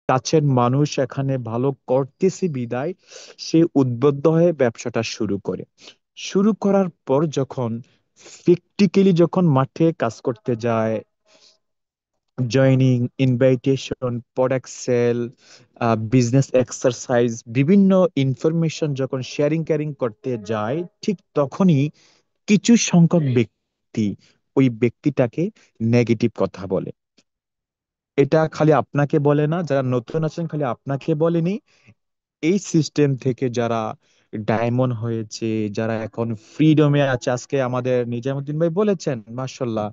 কাছের মানুষ এখানে ভালো করতেছে বিদায় সে উদ্বুদ্ধ হয়ে ব্যবসাটা শুরু করে। শুরু করার পর যখন প্র্যাকটিক্যালি যখন মাঠে কাজ করতে যায়, joining, invitation, product sale, business exercise, বিভিন্ন ইনফরমেশন যখন শেয়ারিং ক্যারিং করতে যায়, ঠিক তখনই কিছু সংখ্যক ব্যক্তি ওই ব্যক্তিটাকে নেগেটিভ কথা বলে। এটা খালি আপনাকে বলে না, যারা নতুন আছেন খালি আপনাকে বলেনি, এই সিস্টেম থেকে যারা ডায়মন্ড হয়েছে, যারা এখন ফ্রিডমে আছে, আজকে আমাদের নিজামুদ্দিন ভাই বলেছেন মাশাল্লাহ,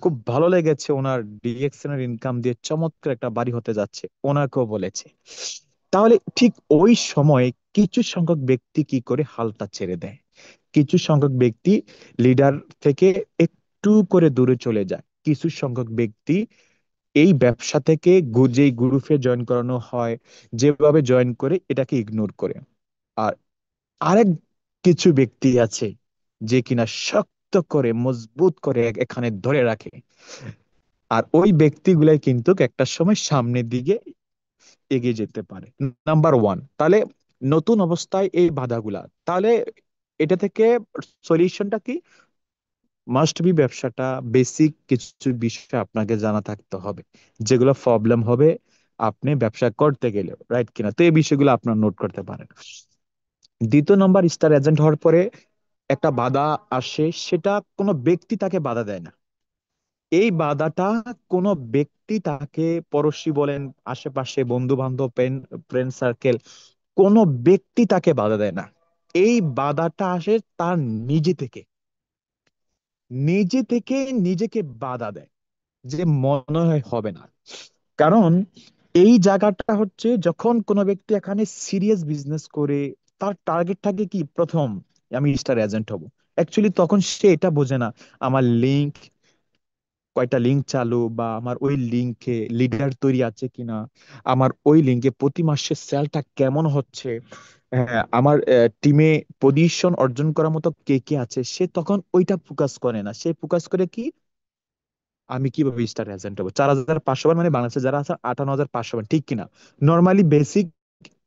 খুব ভালো লেগেছে ওনার ডিএক্সএন এর ইনকাম দিয়ে চমৎকার একটা বাড়ি হতে যাচ্ছে, ওনাকেও বলেছে। তাহলে ঠিক ওই সময় কিছু সংখ্যক ব্যক্তি কি করে হালটা ছেড়ে দেয়, কিছু সংখ্যক ব্যক্তি লিডার থেকে একটু করে দূরে চলে যায়, কিছু সংখ্যক ব্যক্তি এই ব্যবসা থেকে যেই গ্রুপে জয়েন করানো হয় যেভাবে জয়েন করে এটাকে ইগনোর করে। আর আরেক কিছু ব্যক্তি আছে যে কিনা শক্ত করে মজবুত করে এখানে ধরে রাখে। আর ওই ব্যক্তিগুলাই কিন্তু একটা সময় সামনের দিকে এগিয়ে যেতে পারে। নাম্বার ওয়ান, তাহলে নতুন অবস্থায় এই বাধাগুলা, তাহলে এটা থেকে সলিউশনটা কি? মাস্ট বি ব্যবসাটা বেসিক কিছু বিষয় আপনাকে জানা থাকতে হবে, যেগুলো প্রবলেম হবে আপনি ব্যবসা করতে গেলে, রাইট কিনা? তো এই বিষয়গুলো আপনার নোট করতে পারেন। দ্বিতীয় নম্বর, স্টার এজেন্ট হওয়ার পরে একটা বাধা আসে, সেটা কোনো ব্যক্তি তাকে বাধা দেয় না। এই বাধাটা কোনো ব্যক্তি তাকে, পড়োশি বলেন, আশেপাশে বন্ধু বান্ধব, ফ্রেন্ড সার্কেল, কোনো ব্যক্তি তাকে বাধা দেয় না। এই বাধাটা আসে তার নিজে থেকে, নিজে থেকে নিজেকে বাধা দেয়, যে মনে হয় হবে না। কারণ এই জায়গাটা হচ্ছে যখন কোনো ব্যক্তি এখানে সিরিয়াস বিজনেস করে, তার টার্গেট থাকে কি, প্রথম আমি স্টার এজেন্ট হব। অ্যাকচুয়ালি তখন সে এটা বোঝে না আমার লিঙ্ক, কয়টা লিঙ্ক চালু, বা আমার ওই লিঙ্কে লিডার তৈরি আছে কিনা, আমার ওই লিঙ্কে প্রতি মাসে সেলটা কেমন হচ্ছে, হ্যাঁ, আমার টিমে পজিশন অর্জন করার মতো কে কে আছে, সে তখন ওইটা ফোকাস করে না। সে ফোকাস করে কি, আমি কিভাবে স্টার এজেন্ট হবো। 4,500 বার মানে বাংলাদেশে যারা আছে 58,500 বার, ঠিক কিনা? নর্মালি বেসিক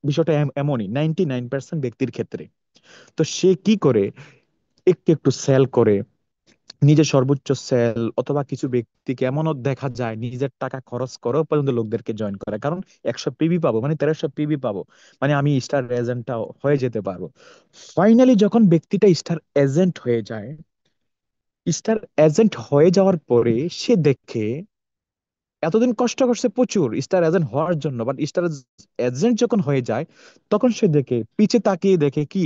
বিষয়টা এমনই 99% ব্যক্তির ক্ষেত্রে। তো সে কি করে, একটু একটু সেল করে, নিজের সর্বোচ্চ সেল, অথবা কিছু ব্যক্তিকে এমনও দেখা যায় নিজের টাকা খরচ করেও পর্যন্ত লোকদেরকে জয়েন করে, কারণ 100 পিবি পাবো মানে 1300 পিবি পাবো, মানে আমি স্টার এজেন্টটা হয়ে যেতে পারবো। ফাইনালি যখন ব্যক্তিটা স্টার এজেন্ট হয়ে যায়, স্টার এজেন্ট হয়ে যাওয়ার পরে সে দেখে এতদিন কষ্ট করছে প্রচুর স্টার এজেন্ট হওয়ার জন্য, বাট স্টার এজেন্ট যখন হয়ে যায় তখন সে দেখে, পিছে তাকিয়ে দেখে কি,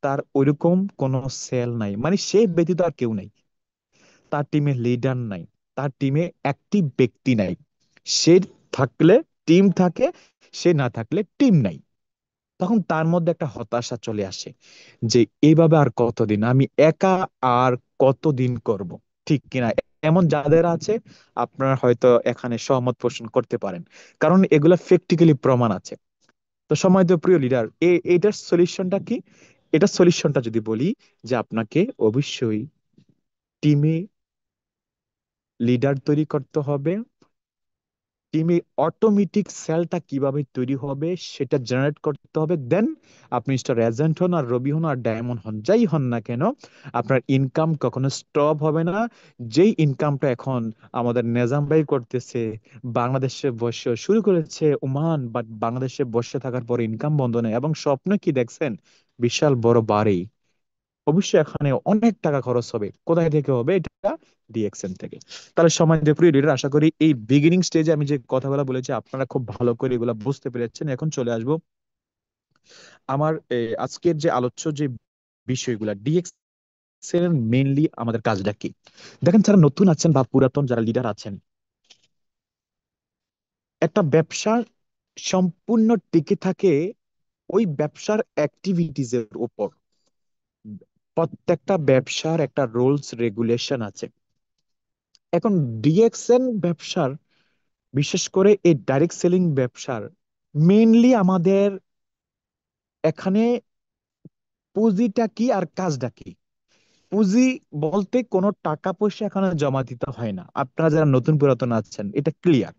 তার ওইরকম কোনো সেল নাই, মানে সে ব্যতীত আর কেউ নাই, তার টিমে লিডার নাই, তার টিমে অ্যাক্টিভ ব্যক্তি নাই। সে থাকলে টিম থাকে, সে না থাকলে টিম নাই। তখন তার মধ্যে একটা হতাশা চলে আসে যে এইভাবে আর কতদিন আমি একা, আর কতদিন করব, ঠিক কিনা? এমন যাদের আছে আপনারা হয়তো এখানে সহমত পোষণ করতে পারেন, কারণ এগুলা প্র্যাকটিক্যালি প্রমাণ আছে। তো সময়ত প্রিয় লিডার, এটার সলিউশনটা কি? এটার সলিউশনটা যদি বলি, যে আপনাকে অবশ্যই টিমে লিডার তৈরি করতে হবে। টিমে অটোমেটিক সেলটা কিভাবে তৈরি হবে সেটা জেনারেট করতে হবে। দেন আপনি স্টার এজেন্ট হন, আর রবি হন, আর ডায়মন্ড হন, যাই হন না কেন, আপনার ইনকাম কখনো স্টপ হবে না। যেই ইনকামটা এখন আমাদের নেজাম ভাই করতেছে, বাংলাদেশে বসে শুরু করেছে ওমান, বাট বাংলাদেশে বসে থাকার পর ইনকাম বন্ধ নেই, এবং স্বপ্ন কি দেখছেন, বিশাল বড় বাড়ি। অবশ্যই এখানে অনেক টাকা খরচ হবে, কোথায় থেকে হবে? এটা ডিএক্সএন থেকে। তাহলে সময় দিয়ে প্রিয় লিডার, আশা করি এই বিগিনিং স্টেজে আমি যে কথাগুলো বলেছি আপনারা খুব ভালো করে এগুলো বুঝতে পেরেছেন। এখন চলে আসবো আমার আজকের যে আলোচ্য যে বিষয়গুলো, ডিএক্সএন এর মেইনলি আমাদের কাজটা কি। দেখেন, যারা নতুন আছেন বা পুরাতন যারা লিডার আছেন, একটা ব্যবসা সম্পূর্ণ টিকে থাকে ওই ব্যবসার অ্যাক্টিভিটিজ এর উপর। প্রত্যেকটা ব্যবসার একটা রুলস রেগুলেশন আছে। এখন ডিএক্সএন ব্যবসার, বিশেষ করে এই ডাইরেক্ট সেলিং ব্যবসার, মেইনলি আমাদের এখানে পুঁজিটা কি আর কাজটা কি। পুঁজি বলতে কোনো টাকা পয়সা এখানে জমা দিতে হয় না, আপনারা যারা নতুন পুরাতন আছেন এটা ক্লিয়ার।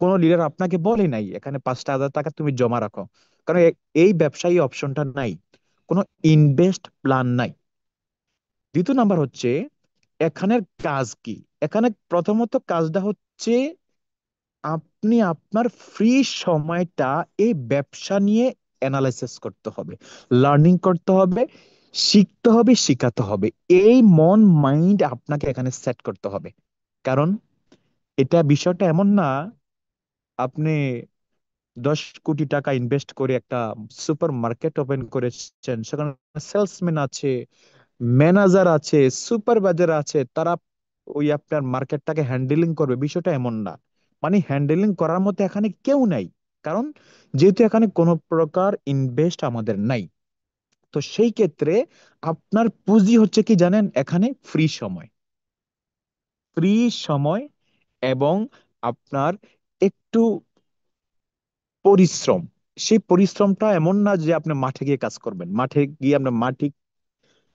কোনো লিডার আপনাকে বলে নাই এখানে 5,000 টাকা তুমি জমা রাখো, কারণ এই ব্যবসায়ী অপশনটা নাই, কোনো ইনভেস্ট প্ল্যান নাই। দ্বিতীয় নাম্বার হচ্ছে এখানের কাজ কি। এখানে প্রথমত কাজটা হচ্ছে আপনি আপনার ফ্রি সময়টা এই ব্যবসা নিয়ে অ্যানালাইসিস করতে হবে, লার্নিং করতে হবে, শিখতে হবে, শিখাতে হবে। এই মন মাইন্ড আপনাকে এখানে সেট করতে হবে। কারণ এটা বিষয়টা এমন না আপনি 10 কোটি টাকা ইনভেস্ট করে একটা সুপার মার্কেট ওপেন করেছেন, সেখানে সেলসম্যান আছে, ম্যানেজার আছে, সুপারভাইজার আছে, তারা ওই আপনার মার্কেটটাকে হ্যান্ডেলিং করবে, বিষয়টা এমন না। মানে হ্যান্ডেলিং করার মতো এখানে কেউ নাই, কারণ যেহেতু এখানে কোনো প্রকার ইনভেস্ট আমাদের নাই। তো সেই ক্ষেত্রে আপনার পুঁজি হচ্ছে কি জানেন, এখানে ফ্রি সময়, ফ্রি সময় এবং আপনার একটু পরিশ্রম। সেই পরিশ্রমটা এমন না যে আপনি মাঠে গিয়ে কাজ করবেন, মাঠে গিয়ে আপনার মাটি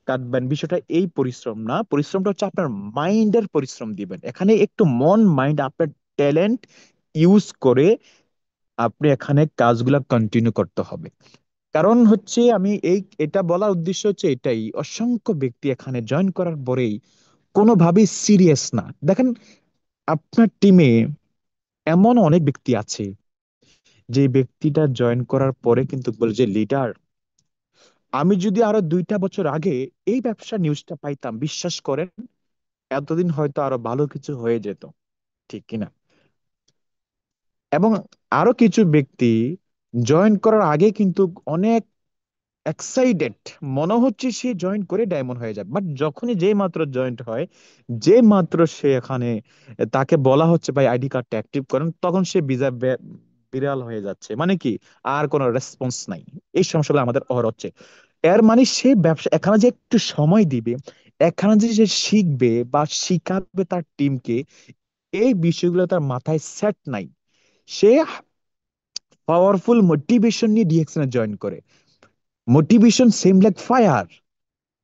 কাটবেন, বিষয়টা এই পরিশ্রম না। পরিশ্রমটা হচ্ছে আপনার মাইন্ডের পরিশ্রম দিবেন এখানে, একটু মন মাইন্ড আপনার ট্যালেন্ট ইউজ করে আপনি এখানে কাজগুলা কন্টিনিউ করতে হবে। কারণ হচ্ছে আমি এটা বলার উদ্দেশ্য হচ্ছে এটাই, অসংখ্য ব্যক্তি এখানে জয়েন করার পরেই কোনোভাবেই সিরিয়াস না। দেখেন আপনার টিমে এমন অনেক ব্যক্তি আছে যে ব্যক্তিটা জয়েন করার পরে কিন্তু বলে যে লিডার, আমি যদি আরো 2টা বছর আগে এই ব্যবসা নিউজটা পাইতাম, বিশ্বাস করেন এতদিন হয়তো আরো ভালো কিছু হয়ে যেত, ঠিক কিনা। এবং আরো কিছু ব্যক্তি জয়েন করার আগে কিন্তু অনেক এক্সাইটেড, মনে হচ্ছে সে জয়েন করে ডায়মন্ড হয়ে যাবে, বাট যখনই যে মাত্র জয়েন্ট হয়, যে মাত্র সে এখানে তাকে বলা হচ্ছে ভাই আইডি কার্ডটা অ্যাক্টিভ করেন, তখন সে বিড়াল হয়ে যাচ্ছে, মানে কি আর কোনো রেসপন্স নাই। এই সমস্যাগুলো আমাদের হচ্ছে। এর মানে সে ব্যবসা এখানে যে একটু সময় দিবে, এখানে যে সে শিখবে বা শিখাবে তার টিমকে, এই বিষয়গুলো তার মাথায় সেট নাই। সে পাওয়ারফুল মোটিভেশন নিয়ে ডিএক্সএন জয়েন করে। Motivation same like fire.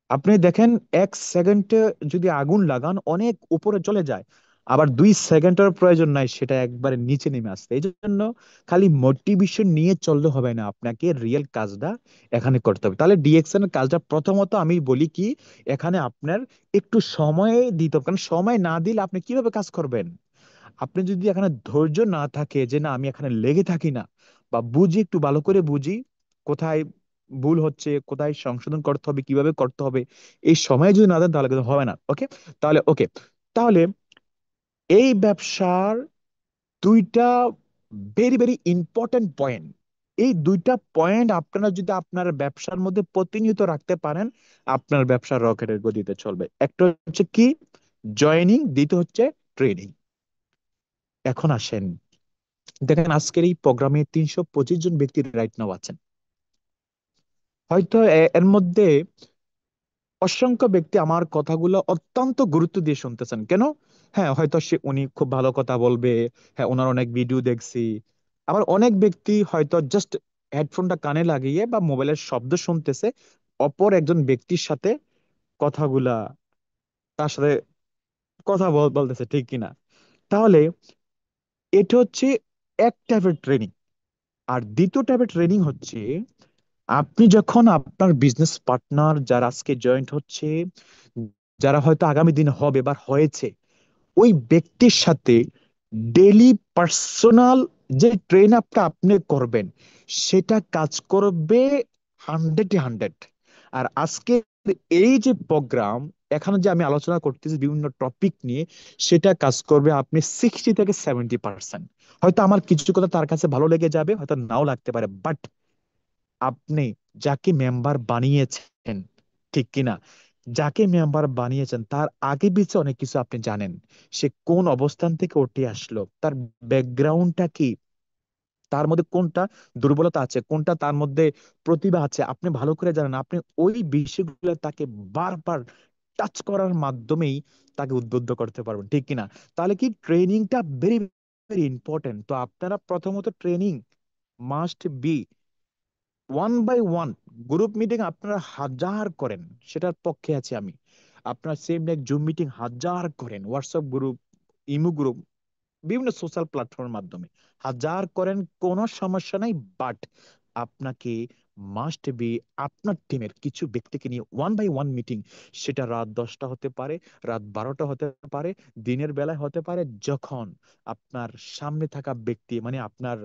আপনি দেখেন 1 সেকেন্ডে যদি আগুন লাগান অনেক উপরে চলে যায়, আবার 2 সেকেন্ডের প্রয়োজন নাই সেটা একবারে নিচে নেমে আসতে। এই জন্য খালি মোটিভেশন নিয়ে চললে হবে না, আপনাকে রিয়েল কাজটা এখানে করতে হবে। তাহলে ডিএক্সএন এর কাজটা প্রথমত আমি বলি কি, এখানে আপনার একটু সময় দিতে হবে, কারণ সময় না দিলে আপনি কিভাবে কাজ করবেন। আপনি যদি এখানে ধৈর্য না থাকে যে না আমি এখানে লেগে থাকি না, বা বুঝি একটু ভালো করে বুঝি কোথায় ভুল হচ্ছে, কোথায় সংশোধন করতে হবে, কিভাবে করতে হবে, এই সময় যদি না দেন তাহলে কিন্তু হবে না। ওকে, তাহলে ওকে, তাহলে এই ব্যবসার 2টা ভেরি ভেরি ইম্পর্টেন্ট পয়েন্ট, এই 2টা পয়েন্ট আপনারা যদি আপনার ব্যবসার মধ্যে প্রতিনিয়ত রাখতে পারেন, আপনার ব্যবসা রকেটের গতিতে চলবে। একটা হচ্ছে কি জয়েনিং, দ্বিতীয় হচ্ছে ট্রেনিং। এখন আসেন, দেখেন আজকের এই প্রোগ্রামে 325 জন ব্যক্তি রাইট নাও আছেন। হয়তো এর মধ্যে অসংখ্য ব্যক্তি আমার কথাগুলো অত্যন্ত গুরুত্ব দিয়ে শুনতেছেন। কেন? হ্যাঁ, হয়তো উনি খুব ভালো কথা বলবে, হ্যাঁ ওনার অনেক ভিডিও দেখছি। আবার অনেক ব্যক্তি হয়তো জাস্ট হেডফোনটা কানে লাগিয়ে বা মোবাইলের শব্দ শুনতেছে, অপর একজন ব্যক্তির সাথে কথাগুলা, তার সাথে কথা বলতেছে, ঠিক কিনা। তাহলে এটা হচ্ছে এক টাইপের ট্রেনিং। আর দ্বিতীয় টাইপের ট্রেনিং হচ্ছে আপনি যখন আপনার বিজনেস পার্টনার যারা আজকে জয়েন্ট হচ্ছে, যারা হয়তো আগামী দিন হবে বা হয়েছে, ওই ব্যক্তির সাথে ডেইলি পার্সোনাল যে ট্রেন আপটা আপনি করবেন, সেটা কাজ করবে 100-এ 100। আর আজকে এই যে প্রোগ্রাম, এখানে যে আমি আলোচনা করতেছি বিভিন্ন টপিক নিয়ে, সেটা কাজ করবে আপনি 60 থেকে 70%। হয়তো আমার কিছু কথা তার কাছে ভালো লেগে যাবে, হয়তো নাও লাগতে পারে, বাট আপনি যাকে মেম্বার বানিয়েছেন, ঠিক কিনা, যাকে মেম্বার বানিয়েছেন তার আগে পিছে অনেক কিছু আপনি জানেন। সে কোন অবস্থান থেকে উঠে আসলো, তার ব্যাকগ্রাউন্ডটা কি, তার মধ্যে কোনটা দুর্বলতা আছে, কোনটা তার মধ্যে প্রতিভা আছে, আপনি ভালো করে জানেন। আপনি ওই বিষয়গুলো তাকে বারবার টাচ করার মাধ্যমেই তাকে উদ্বুদ্ধ করতে পারবেন, ঠিক কিনা। তাহলে কি ট্রেনিংটা ভেরি ভেরি ইম্পর্টেন্ট। তো আপনারা প্রথমত training must be one by one. Group meeting আপনারা হাজার করেন, সেটার পক্ষে আছি আমি। আপনার সেম লাইক জুম মিটিং হাজার করেন, হোয়াটসঅ্যাপ গ্রুপ, ইমো গ্রুপ, বিভিন্ন সোশ্যাল প্ল্যাটফর্মের মাধ্যমে। হাজার করেন, কোনো সমস্যা নাই, বাট আপনাকে মাস্ট বি আপনার টিমের কিছু ব্যক্তিকে নিয়ে ওয়ান বাই ওয়ান মিটিং, সেটা রাত 10টা হতে পারে, রাত 12টা হতে পারে, দিনের বেলায় হতে পারে, যখন আপনার সামনে থাকা ব্যক্তি মানে আপনার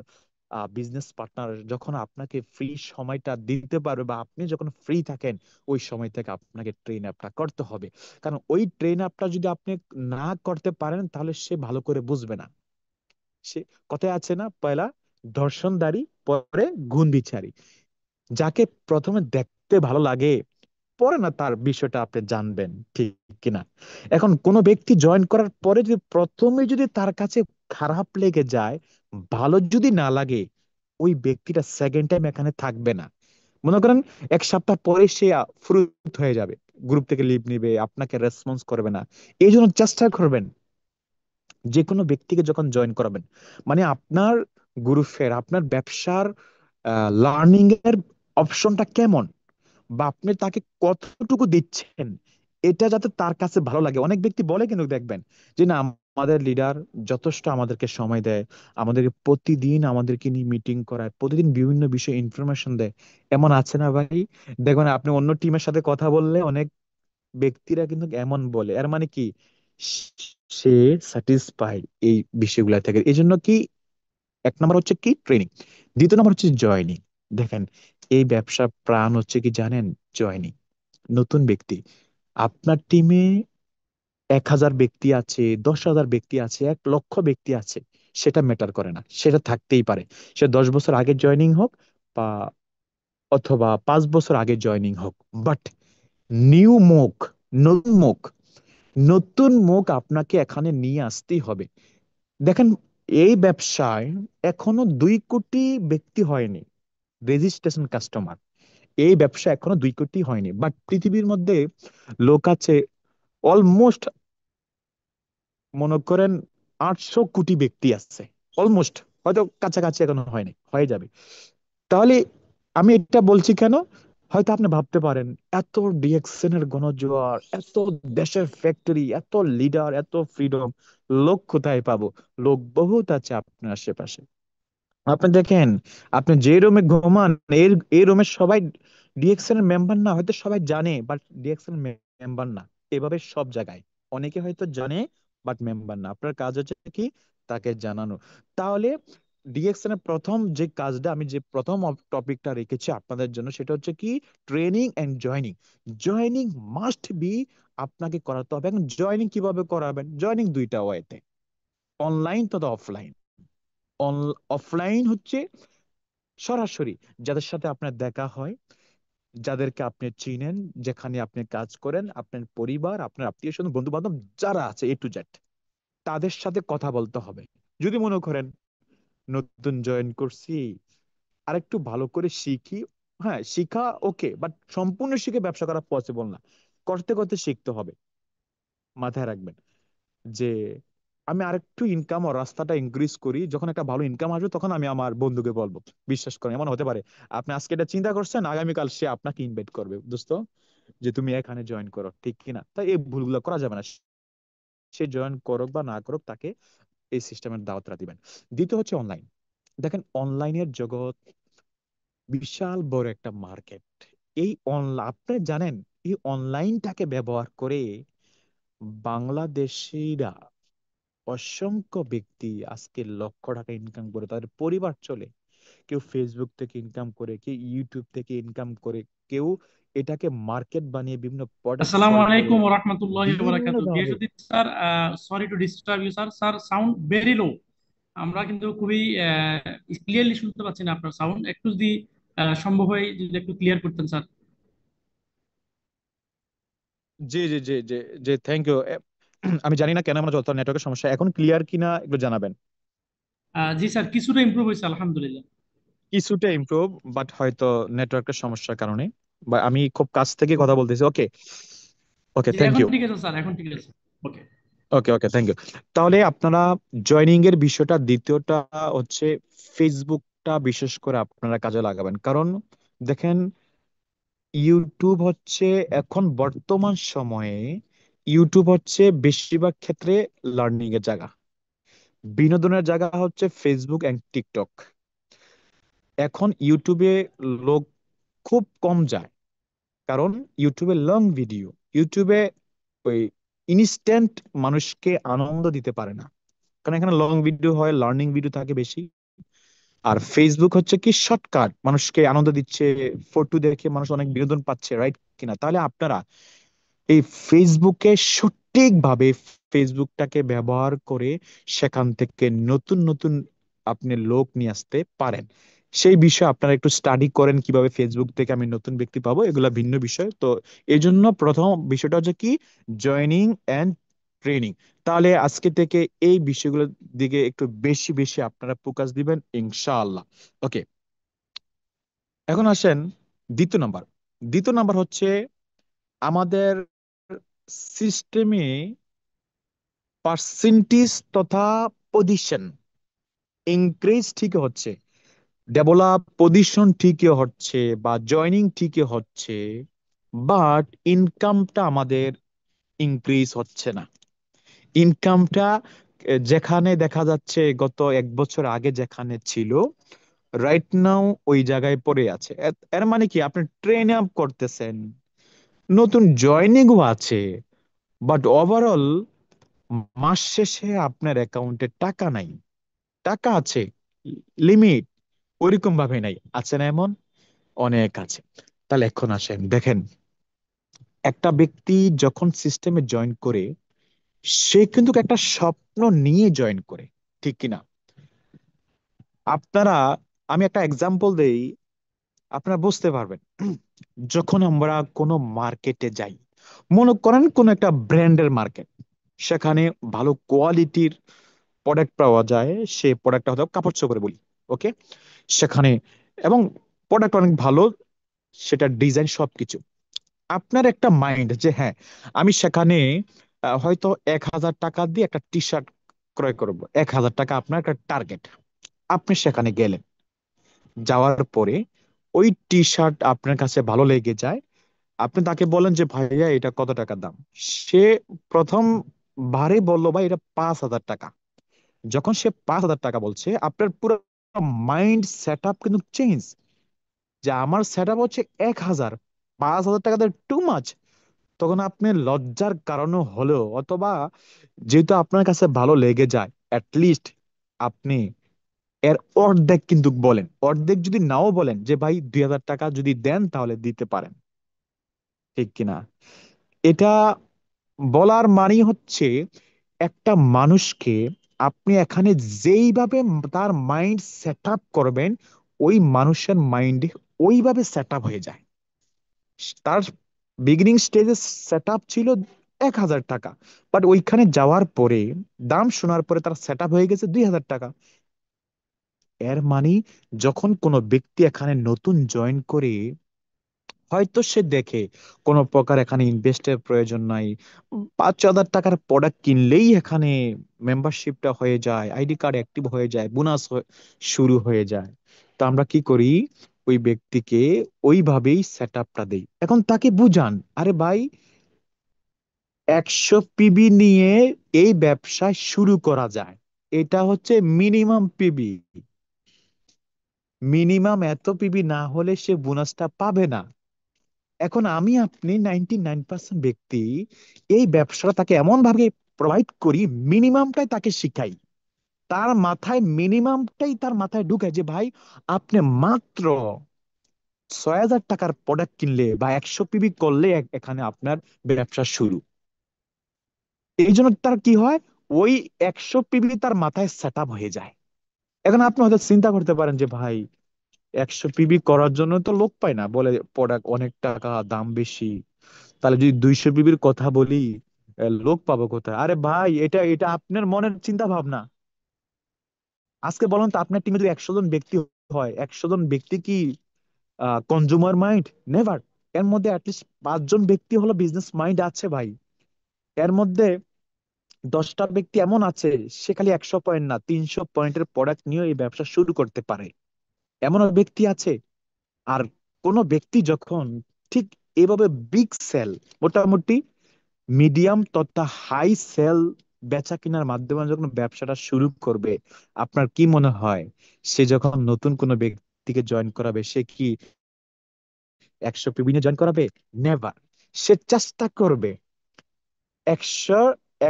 বিজনেস পার্টনার যখন আপনাকে ফ্রি সময়টা দিতে পারবে বা আপনি যখন ফ্রি থাকেন, ওই সময় থেকে আপনাকে ট্রেন আপটা করতে হবে। কারণ ওই ট্রেন আপটা যদি আপনি না করতে পারেন, তাহলে সে ভালো করে বুঝবে না। সে কথায় আছে না, পয়লা দর্শনদারি, পরে গুণ বিচারি। যাকে প্রথমে দেখতে ভালো লাগে, পরে না তার বিষয়টা আপনি জানবেন, ঠিক কিনা? এখন কোনো ব্যক্তি জয়েন করার পরে যদি প্রথমে যদি তার কাছে খারাপ লেগে যায়, ভালো যদি না লাগে, ওই ব্যক্তিটা সেকেন্ড টাইম এখানে থাকবে না। মনে করেন 1 সপ্তাহ পরে সে ফ্রুত হয়ে যাবে, গ্রুপ থেকে লিভ নিবে, আপনাকে রেসপন্স করবে না। এই জন্য চেষ্টা করবেন, যে কোনো ব্যক্তিকে যখন জয়েন করাবেন, মানে আপনার গ্রুপের আপনার ব্যবসার লার্নিং এর অপশনটা কেমন, বা আপনি তাকে কতটুকু দিচ্ছেন, এটা যাতে তার কাছে ভালো লাগে। অনেক ব্যক্তি বলে কিন্তু দেখবেন যে না, আমাদের লিডার যথেষ্ট আমাদেরকে সময় দেয়, আমাদেরকে প্রতিদিন আমাদেরকে নিয়ে মিটিং করায়, প্রতিদিন বিভিন্ন বিষয়ে ইনফরমেশন দেয়। এমন আছে না ভাই? দেখবেন আপনি অন্য টিমের সাথে কথা বললে অনেক ব্যক্তিরা কিন্তু এমন বলে, এর মানে কি সে স্যাটিসফাইড এই বিষয়গুলা থেকে। এই জন্য কি, এক নম্বর হচ্ছে কি ট্রেনিং, দ্বিতীয় নম্বর হচ্ছে জয়নিং। দেখেন, এই ব্যবসা প্রাণ হচ্ছে কি জানেন? জয়নিং। নতুন ব্যক্তি, আপনার টিমে 1,000 ব্যক্তি আছে, 10,000 ব্যক্তি আছে, 1 লক্ষ ব্যক্তি আছে, সেটা ম্যাটার করে না, সেটা থাকতেই পারে। সে 10 বছর আগে জয়নিং হোক, বা অথবা 5 বছর আগে জয়নিং হোক, বাট নিউ মুখ, নতুন মুখ, নতুন মুখ আপনাকে এখানে নিয়ে আসতেই হবে। দেখেন, এই ব্যবসায় এখনো 2 কোটি ব্যক্তি হয়নি রেজিস্ট্রেশন কাস্টমার। এই ব্যবসা এখনো 2 কোটি হয়নি, বাট পৃথিবীর মধ্যে লোক আছে অলমোস্ট, মনে করেন 800 কোটি ব্যক্তি আছে অলমোস্ট, হয়তো কাছাকাছি এখনো হয়নি, হয়ে যাবে। তাহলে আমি এটা বলছি কেন? হয়তো আপনি ভাবতে পারেন, এত ডিএক্সএন এর গণজোয়ার, এত দেশের ফ্যাক্টরি, এত লিডার, এত ফ্রিডম, লোক কোথায় পাবো? লোক বহুত আছে আপনার আশেপাশে। আপনি দেখেন, আপনি যে রুমে ঘুমান, এই রুমের সবাই ডিএক্সএন এর মেম্বার না, হয়তো সবাই জানে বাট ডিএক্সএন মেম্বার না। এভাবে সব জায়গায় অনেকে হয়তো জানে বাট মেম্বার না। আপনার কাজ হচ্ছে কি, তাকে জানানো। তাহলে ডিএক্সএন এর প্রথম যে কাজটা, আমি যে প্রথম টপিকটা রেখেছি আপনাদের জন্য, সেটা হচ্ছে কি training and joining. Joining must be আপনাকে করাতে হবে। এখন জয়নিং কিভাবে করাবেন? জয়নিং দুইটা ওয়েতে, অনলাইন তথা অফলাইন। অফলাইন হচ্ছে সরাসরি যাদের সাথে আপনার দেখা হয়, যাদেরকে আপনি চিনেন, যেখানে আপনি কাজ করেন, আপনার পরিবার, আপনার আত্মীয় স্বজন, বন্ধু বান্ধব যারা আছে A to Z, তাদের সাথে কথা বলতে হবে। যদি মনে করেন নতুন জয়েন করছি, আরেকটু ভালো করে শিখি, হ্যাঁ শিখা ওকে, বাট সম্পূর্ণ শিখে ব্যবসা করা পসিবল না, করতে করতে শিখতে হবে। মাথায় রাখবেন যে আমি আরেকটু ইনকাম ও রাস্তাটা ইনক্রিজ করি, যখন একটা ভালো ইনকাম আসবে তখন আমি আমার বন্ধুকে বলবো। বিশ্বাস করেন, এমন হতে পারে আপনি আজকে এটা চিন্তা করছেন, আগামীকাল সে আপনাকে ইনভাইট করবে, দোস্ত যে তুমি এখানে জয়েন করো, ঠিক কিনা? তাই এই ভুলগুলো করা যাবে না। সে জয়েন করুক বা না করুক, তাকে এই সিস্টেমের দাওয়াতটা দিবেন। দ্বিতীয় হচ্ছে অনলাইন। দেখেন, অনলাইনের জগৎ বিশাল বড় একটা মার্কেট। এই অনলাইন, আপনি জানেন, এই অনলাইনটাকে ব্যবহার করে বাংলাদেশিরা, অসংখ্য ব্যক্তি আজকে লক্ষ টাকা ইনকাম করে তাদের পরিবার চলে। কেউ ফেসবুক থেকে ইনকাম করে, কেউ ইউটিউব থেকে ইনকাম করে, কেউ এটাকে মার্কেট বানিয়ে বিভিন্ন প্রোডাক্ট আসসালামু সেল করে আলাইকুম ওয়া রাহমাতুল্লাহি ওয়া বিভিন্ন বারাকাতুহু। ভাবে। Giasuddin sir, sorry to disturb you sir. Sir, sound very low. আমরা কিন্তু খুবই ক্লিয়ারলি শুনতে পাচ্ছি না আপনার সাউন্ড। একটু যদি সম্ভব হয় যদি একটু ক্লিয়ার করতেন স্যার। জি জি জি জি জি, থ্যাংক ইউ। আমি জানি না কেন আমার যত নেটওয়ার্কের সমস্যা, এখন ক্লিয়ার কিনা একটু জানাবেন। জি স্যার, কিছুটা ইমপ্রুভ হয়েছে আলহামদুলিল্লাহ। কিছুটা ইমপ্রুভ, বাট হয়তো নেটওয়ার্কের সমস্যার কারণে, বা আমি খুব কাছ থেকে কথা বলতেছি। ওকে, ওকে, জি, থ্যাংক এখন ইউ। ঠিক আছে স্যার, এখন ঠিক আছে। ওকে। ওকে ওকে, থ্যাংক ইউ। তাহলে আপনারা জয়নিং এর বিষয়টা, দ্বিতীয়টা হচ্ছে ফেসবুকটা বিশেষ করে আপনারা কাজে লাগাবেন। কারণ দেখেন, ইউটিউব হচ্ছে এখন বর্তমান সময়ে, ইউটিউব হচ্ছে বেশিরভাগ ক্ষেত্রে লার্নিং এর জায়গা। বিনোদনের জায়গা হচ্ছে ফেসবুক এন্ড টিকটক। এখন ইউটিউবে লোক খুব কম যায়, কারণ ইউটিউবে লং ভিডিও, ইউটিউবে ওই ইনস্ট্যান্ট মানুষকে আনন্দ দিতে পারে না, কারণ এখানে লং ভিডিও হয়, লার্নিং ভিডিও থাকে বেশি। আর ফেসবুক হচ্ছে কি শর্টকাট, মানুষকে আনন্দ দিচ্ছে, ফটো দেখে মানুষ অনেক বিনোদন পাচ্ছে, রাইট কিনা? তাহলে আপনারা এই ফেসবুকে সঠিকভাবে ফেসবুকটাকে ব্যবহার করে সেখান থেকে নতুন নতুন আপনি লোক নিয়ে আসতে পারেন। সেই বিষয়ে আপনারা একটু স্টাডি করেন, কিভাবে ফেসবুক থেকে আমি নতুন ব্যক্তি পাবো, এগুলা ভিন্ন বিষয়। তো এই জন্য প্রথম বিষয়টা হচ্ছে কি, জয়নিং এন্ড ট্রেনিং। তাহলে আজকে থেকে এই বিষয়গুলোর দিকে একটু বেশি বেশি আপনারা ফোকাস দিবেন ইনশাআল্লাহ। ওকে, এখন আসেন দ্বিতীয় নাম্বার। দ্বিতীয় নাম্বার হচ্ছে আমাদের সিস্টেমে পার্সেন্টেজ তথা পজিশন ইনক্রিজ ঠিকই হচ্ছে, ডেভেলপ পজিশন ঠিকই হচ্ছে, বা জয়নিং ঠিকই হচ্ছে, বাট ইনকামটা আমাদের ইনক্রিজ হচ্ছে না। ইনকামটা যেখানে দেখা যাচ্ছে গত 1 বছর আগে যেখানে ছিল, রাইট নাও ওই জায়গায় পড়ে আছে। এর মানে কি, আপনি ট্রেন আপ করতেছেন, নতুন জয়নিংও আছে, বাট ওভারঅল মাস শেষে আপনার অ্যাকাউন্টে টাকা নাই। টাকা আছে, লিমিট ওইরকম ভাবে নাই, আছে না এমন? অনেক আছে। তাহলে এখন আসেন দেখেন, একটা ব্যক্তি যখন সিস্টেমে জয়েন করে, সে কিন্তু একটা স্বপ্ন নিয়ে জয়েন করে, ঠিক কিনা? আপনারা, আমি একটা এক্সাম্পল দেই, আপনারা বুঝতে পারবেন। যখন আমরা কোনো মার্কেটে যাই, মনে করেন কোন একটা ব্র্যান্ডের মার্কেট, সেখানে ভালো কোয়ালিটির প্রোডাক্ট পাওয়া যায়, সে প্রোডাক্টটা হয়তো কাপড় চোপড়ে বলি, ওকে, সেখানে, এবং প্রোডাক্ট অনেক ভালো, সেটা ডিজাইন সবকিছু। আপনার একটা মাইন্ড যে হ্যাঁ, আমি সেখানে হয়তো 1,000 টাকা দিয়ে একটা টি শার্ট ক্রয় করবো, 1,000 টাকা আপনার একটা টার্গেট। আপনি সেখানে গেলেন, যাওয়ার পরে ওই টি শার্ট আপনার কাছে ভালো লেগে যায়, আপনি তাকে বলেন যে ভাইয়া এটা কত টাকা দাম। সে প্রথম বারে বললো ভাই এটা 5,000 টাকা। যখন সে 5,000 টাকা বলছে, আপনার পুরো মাইন্ড সেট আপ কিন্তু চেঞ্জ, যে আমার সেট আপ হচ্ছে 1,000, 5,000 টাকা টু মাচ। তখন আপনি লজ্জার কারণে হলেও, অথবা যেহেতু আপনার কাছে ভালো লেগে যায়, অ্যাটলিস্ট আপনি এর অর্ধেক কিন্তু বলেন, অর্ধেক যদি নাও বলেন যে ভাই 2,000 টাকা যদি দেন তাহলে দিতে পারেন, ঠিক কিনা? এটা বলার মানে হচ্ছে, একটা মানুষকে আপনি এখানে যেইভাবে তার মাইন্ড সেট আপ করবেন, ওই মানুষের মাইন্ড ওইভাবে সেট আপ হয়ে যায়। তার বিগিনিং স্টেজে সেট আপ ছিল 1,000 টাকা, বাট ওইখানে যাওয়ার পরে, দাম শোনার পরে তার সেট আপ হয়ে গেছে 2,000 টাকা। এর মানে, যখন কোনো ব্যক্তি এখানে নতুন জয়েন করে, হয়তো সে দেখে কোনো প্রকার এখানে ইনভেস্টের প্রয়োজন নাই, 5,000 টাকার প্রোডাক্ট কিনলেই এখানে মেম্বারশিপটা হয়ে যায়, আইডি কার্ড অ্যাক্টিভ হয়ে যায়, বোনাস শুরু হয়ে যায়। তো আমরা কি করি, ওই ব্যক্তিকে ওইভাবেই সেট আপটা দেই। এখন তাকে বুঝান, আরে ভাই, 100 পিবি নিয়ে এই ব্যবসা শুরু করা যায়, এটা হচ্ছে মিনিমাম পিবি। মিনিমাম এত পিবি না হলে সে বোনাসটা পাবে না। এখন আমি আপনি 99% ব্যক্তি এই ব্যবসাটা তাকে এমন ভাবে প্রোভাইড করি, মিনিমামটাই তাকে শিখাই, তার মাথায় মিনিমামটাই তার মাথায় ঢুকে, যে ভাই আপনি মাত্র 6,000 টাকার প্রোডাক্ট কিনলে বা 100 পিবি করলে এখানে আপনার ব্যবসা শুরু। এই জন্য তার কি হয়, ওই 100 পিবি তার মাথায় সেট আপ হয়ে যায়। এখন আপনি হয়তো চিন্তা করতে পারেন যে ভাই, 100 পিবি করার জন্য তো লোক পায় না, বলে প্রোডাক্ট অনেক টাকা দাম বেশি, তাহলে যদি 200 পিবির কথা বলি, লোক পাবো কোথায়? আরে ভাই, এটা এটা আপনার মনের চিন্তা ভাবনা। আজকে বলেন তো, আপনার টিমে যদি 100 জন ব্যক্তি হয়, 100 জন ব্যক্তি কি কনজুমার মাইন্ড? নেভার। এর মধ্যে অ্যাটলিস্ট 5 জন ব্যক্তি হলো বিজনেস মাইন্ড আছে ভাই। এর মধ্যে 10টা ব্যক্তি এমন আছে, সে খালি 100 পয়েন্ট না, 300 পয়েন্টের প্রোডাক্ট নিয়ে এই ব্যবসা শুরু করতে পারে, এমনও ব্যক্তি আছে। আর কোন ব্যক্তি যখন ঠিক এভাবে বিগ সেল, মোটামুটি মিডিয়াম তথা হাই সেল বেচা কেনার মাধ্যমে যখন ব্যবসাটা শুরু করবে, আপনার কি মনে হয় সে যখন নতুন কোনো ব্যক্তিকে জয়েন করাবে, সে কি 100 পিবি নিয়ে জয়েন করাবে? নেভার। সে চেষ্টা করবে 100,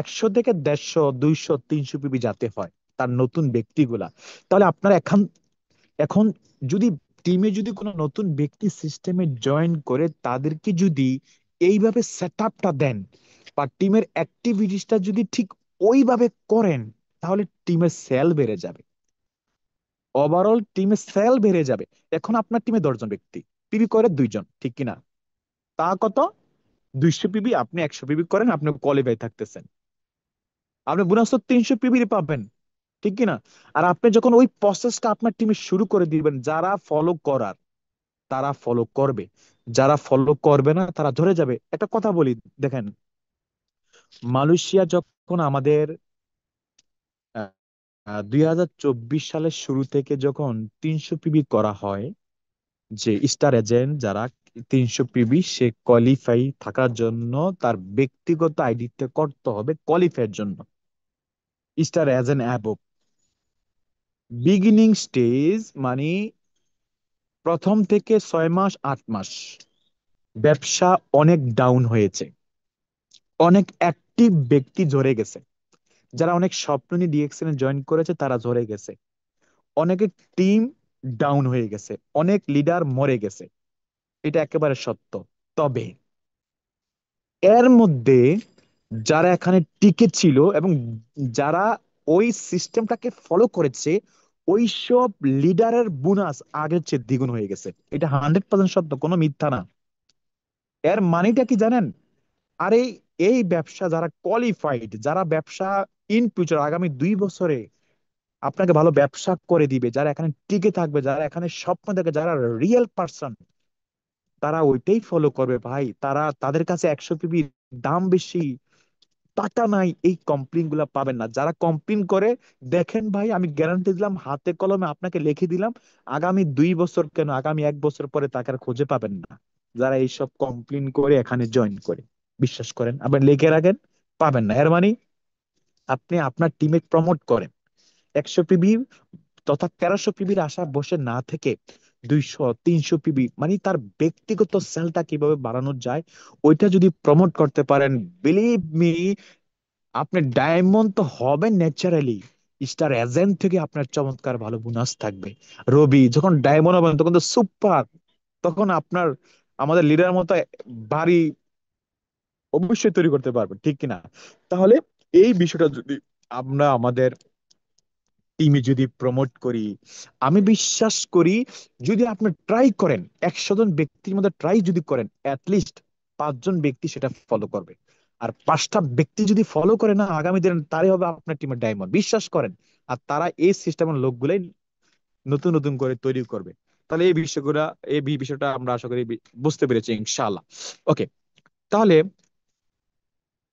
100 থেকে 150, 200, 300 পিবি যাতে হয় তার নতুন ব্যক্তিগুলা। তাহলে আপনার এখন এখন যদি টিমে যদি কোনো নতুন ব্যক্তি সিস্টেমে জয়েন করে, তাদেরকে যদি এইভাবে সেট আপটা দেন বা টিমের অ্যাক্টিভিটিসটা যদি ঠিক ওইভাবে করেন, তাহলে টিমের সেল বেড়ে যাবে, ওভারঅল টিমের সেল বেড়ে যাবে। এখন আপনার টিমে 10 জন ব্যক্তি, পিবি করে 2 জন, ঠিক কিনা? তা কত? 200 পিবি, আপনি 100 পিবি করেন, আপনি কোয়ালিফাই থাকতেছেন, আপনি বোনাস তো 300 পিবি পাবেন, ঠিক কিনা? আর আপনি যখন ওই প্রসেসটা আপনার টিমে শুরু করে দিবেন, যারা ফলো করার তারা ফলো করবে, যারা ফলো করবে না তারা ধরে যাবে। একটা কথা বলি, দেখেন, মালয়েশিয়া যখন আমাদের 2024 সালের শুরু থেকে যখন 300 পিবি করা হয়, যে স্টার এজেন্ট যারা 300 পিবি, সে কোয়ালিফাই থাকার জন্য তার ব্যক্তিগত আইডিতে করতে হবে কোয়ালিফাইয়ের জন্য star agent above. Beginning stage মানে প্রথম থেকে 6 মাস 8 মাস ব্যবসা অনেক ডাউন হয়েছে, অনেক অ্যাক্টিভ ব্যক্তি ঝরে গেছে, যারা অনেক স্বপ্ন নিয়ে ডিএক্সএন জয়েন করেছে তারা ঝরে গেছে, অনেকের টিম ডাউন হয়ে গেছে, অনেক লিডার মরে গেছে, এটা একেবারে সত্য। তবে এর মধ্যে যারা এখানে টিকে ছিল এবং যারা ওই সিস্টেমটাকে ফলো করেছে, ওই সব লিডারের বোনাস আগের চেয়ে দ্বিগুণ হয়ে গেছে। এটা 100% সত্য, কোনো মিথ্যা না। এর মানেটা কি জানেন? আরে এই ব্যবসা যারা কোয়ালিফাইড, যারা ব্যবসা ইন ফিউচার আগামী 2 বছরে আপনাকে ভালো ব্যবসা করে দিবে, যারা এখানে টিকে থাকবে, যারা এখানে স্বপ্ন দেখে, যারা রিয়েল পার্সন, তারা ওইটাই ফলো করবে ভাই। তারা, তাদের কাছে 100 পিবি দাম বেশি, টাকা নাই, এই কমপ্লেন গুলা পাবেন না। যারা কমপ্লেন করে, দেখেন ভাই, আমি গ্যারান্টি দিলাম, হাতে কলমে আপনাকে লিখে দিলাম, আগামী 2 বছর কেন, আগামী 1 বছর পরে তাকে আর খুঁজে পাবেন না। যারা এইসব কমপ্লেন করে এখানে জয়েন করে, বিশ্বাস করেন, আবার লিখে রাখেন, পাবেন না। এর মানে আপনি আপনার টিমে প্রমোট করেন, 100 পিবি তথা 1300 পিবির আশা বসে না থেকে 200, 300 পিবি মানে তার ব্যক্তিগত সেলটা কিভাবে বাড়ানো যায়, ওইটা যদি প্রমোট করতে পারেন, বিলিভ মি, আপনি ডায়মন্ড তো হবেন ন্যাচারালি। স্টার এজেন্ট থেকে আপনার চমৎকার ভালো বোনাস থাকবে। রবি যখন ডায়মন্ড হবেন তখন তো সুপার, তখন আপনার আমাদের লিডার মতো বাড়ি অবশ্যই তৈরি করতে পারবেন, ঠিক কিনা? তাহলে এই বিষয়টা যদি আমরা আমাদের টিমে যদি প্রমোট করি, আমি বিশ্বাস করি, যদি আপনি ট্রাই করেন, 100 জন ব্যক্তির মধ্যে ট্রাই যদি করেন, অ্যাটলিস্ট 5 জন ব্যক্তি সেটা ফলো করবে। আর 5টা ব্যক্তি যদি ফলো করে না, আগামী দিনে তারই হবে আপনার টিমের ডায়মন্ড, বিশ্বাস করেন। আর তারা এই সিস্টেমের লোকগুলাই নতুন নতুন করে তৈরি করবে। তাহলে এই বিষয়গুলা, এই বিষয়টা আমরা আশা করি বুঝতে পেরেছি ইনশাআল্লাহ। ওকে, তাহলে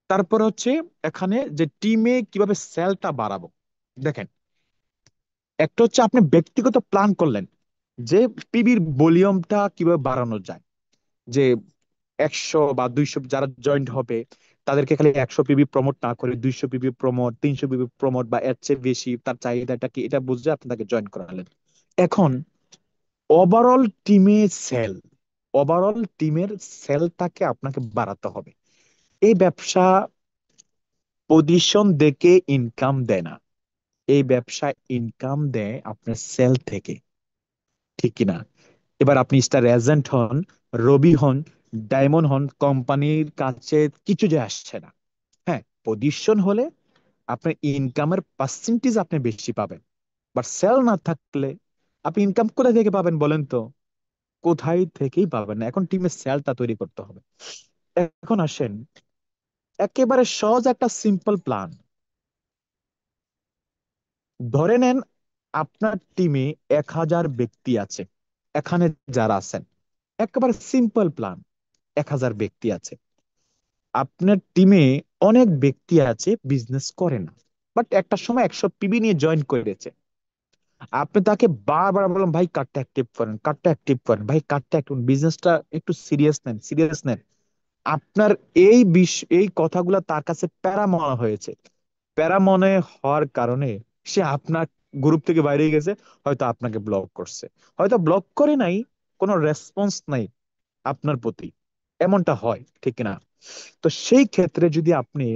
তারপর হচ্ছে এখানে যে টিমে কিভাবে সেলটা বাড়াবো, দেখেন, একটা হচ্ছে আপনি ব্যক্তিগত প্ল্যান করলেন যে পিবির ভলিউমটা কিভাবে বাড়ানো যায়, যে 100 বা 200 যারা জয়েন্ট হবে, তাদেরকে খালি 100 পিবি প্রমোট না করে 200 পিবি প্রমোট, 300 পিবি প্রমোট বা এর চেয়ে বেশি, তার চাহিদাটা কি এটা বুঝে আপনি তাকে জয়েন করালেন। এখন ওভারঅল টিমে সেল, ওভারঅল টিমের সেলটাকে আপনাকে বাড়াতে হবে। এই ব্যবসা পজিশন দেখে ইনকাম দেয় না, এই ব্যবসা ইনকাম দেয় আপনার সেল থেকে, ঠিক কিনা? এবার আপনি স্টার এজেন্ট হন, রবি হন, ডায়মন্ড হন, কোম্পানির কাছে কিছু যে আসছে না। হ্যাঁ, পজিশন হলে আপনার ইনকামের পার্সেন্টেজ আপনি বেশি পাবেন, বাট সেল না থাকলে আপনি ইনকাম কোথায় থেকে পাবেন বলেন তো? কোথায় থেকেই পাবেন না। এখন টিমের সেলটা তৈরি করতে হবে। এখন আসেন, একেবারে সহজ একটা সিম্পল প্ল্যান। ধরে নেন আপনার টিমে 1000 ব্যক্তি আছে, এখানে যারা আছেন, একেবারে সিম্পল প্ল্যান, 1000 ব্যক্তি আছে। আপনার টিমে অনেক ব্যক্তি আছে বিজনেস করে না, বাট একটা সময় 100 পিবি নিয়ে জয়েন করেছে। আপনি তাকে বারবার বললাম, ভাই কার্ডটা অ্যাক্টিভ করেন, কার্ডটা অ্যাক্টিভ করেন, ভাই কার্ডটা অ্যাক্টিভ, বিজনেসটা একটু সিরিয়াস নেন, সিরিয়াস নেন। আপনার এই কথাগুলো তার কাছে প্যারা মনে হয়েছে। প্যারা মনে হওয়ার কারণে সে আপনার গ্রুপ থেকে বাইরে গেছে, হয়তো আপনাকে ব্লক করছে, হয়তো ব্লক করে নাই, কোনো রেসপন্স নাই আপনার প্রতি, এমনটা হয় ঠিক না? তো সেই ক্ষেত্রে যদি আপনি,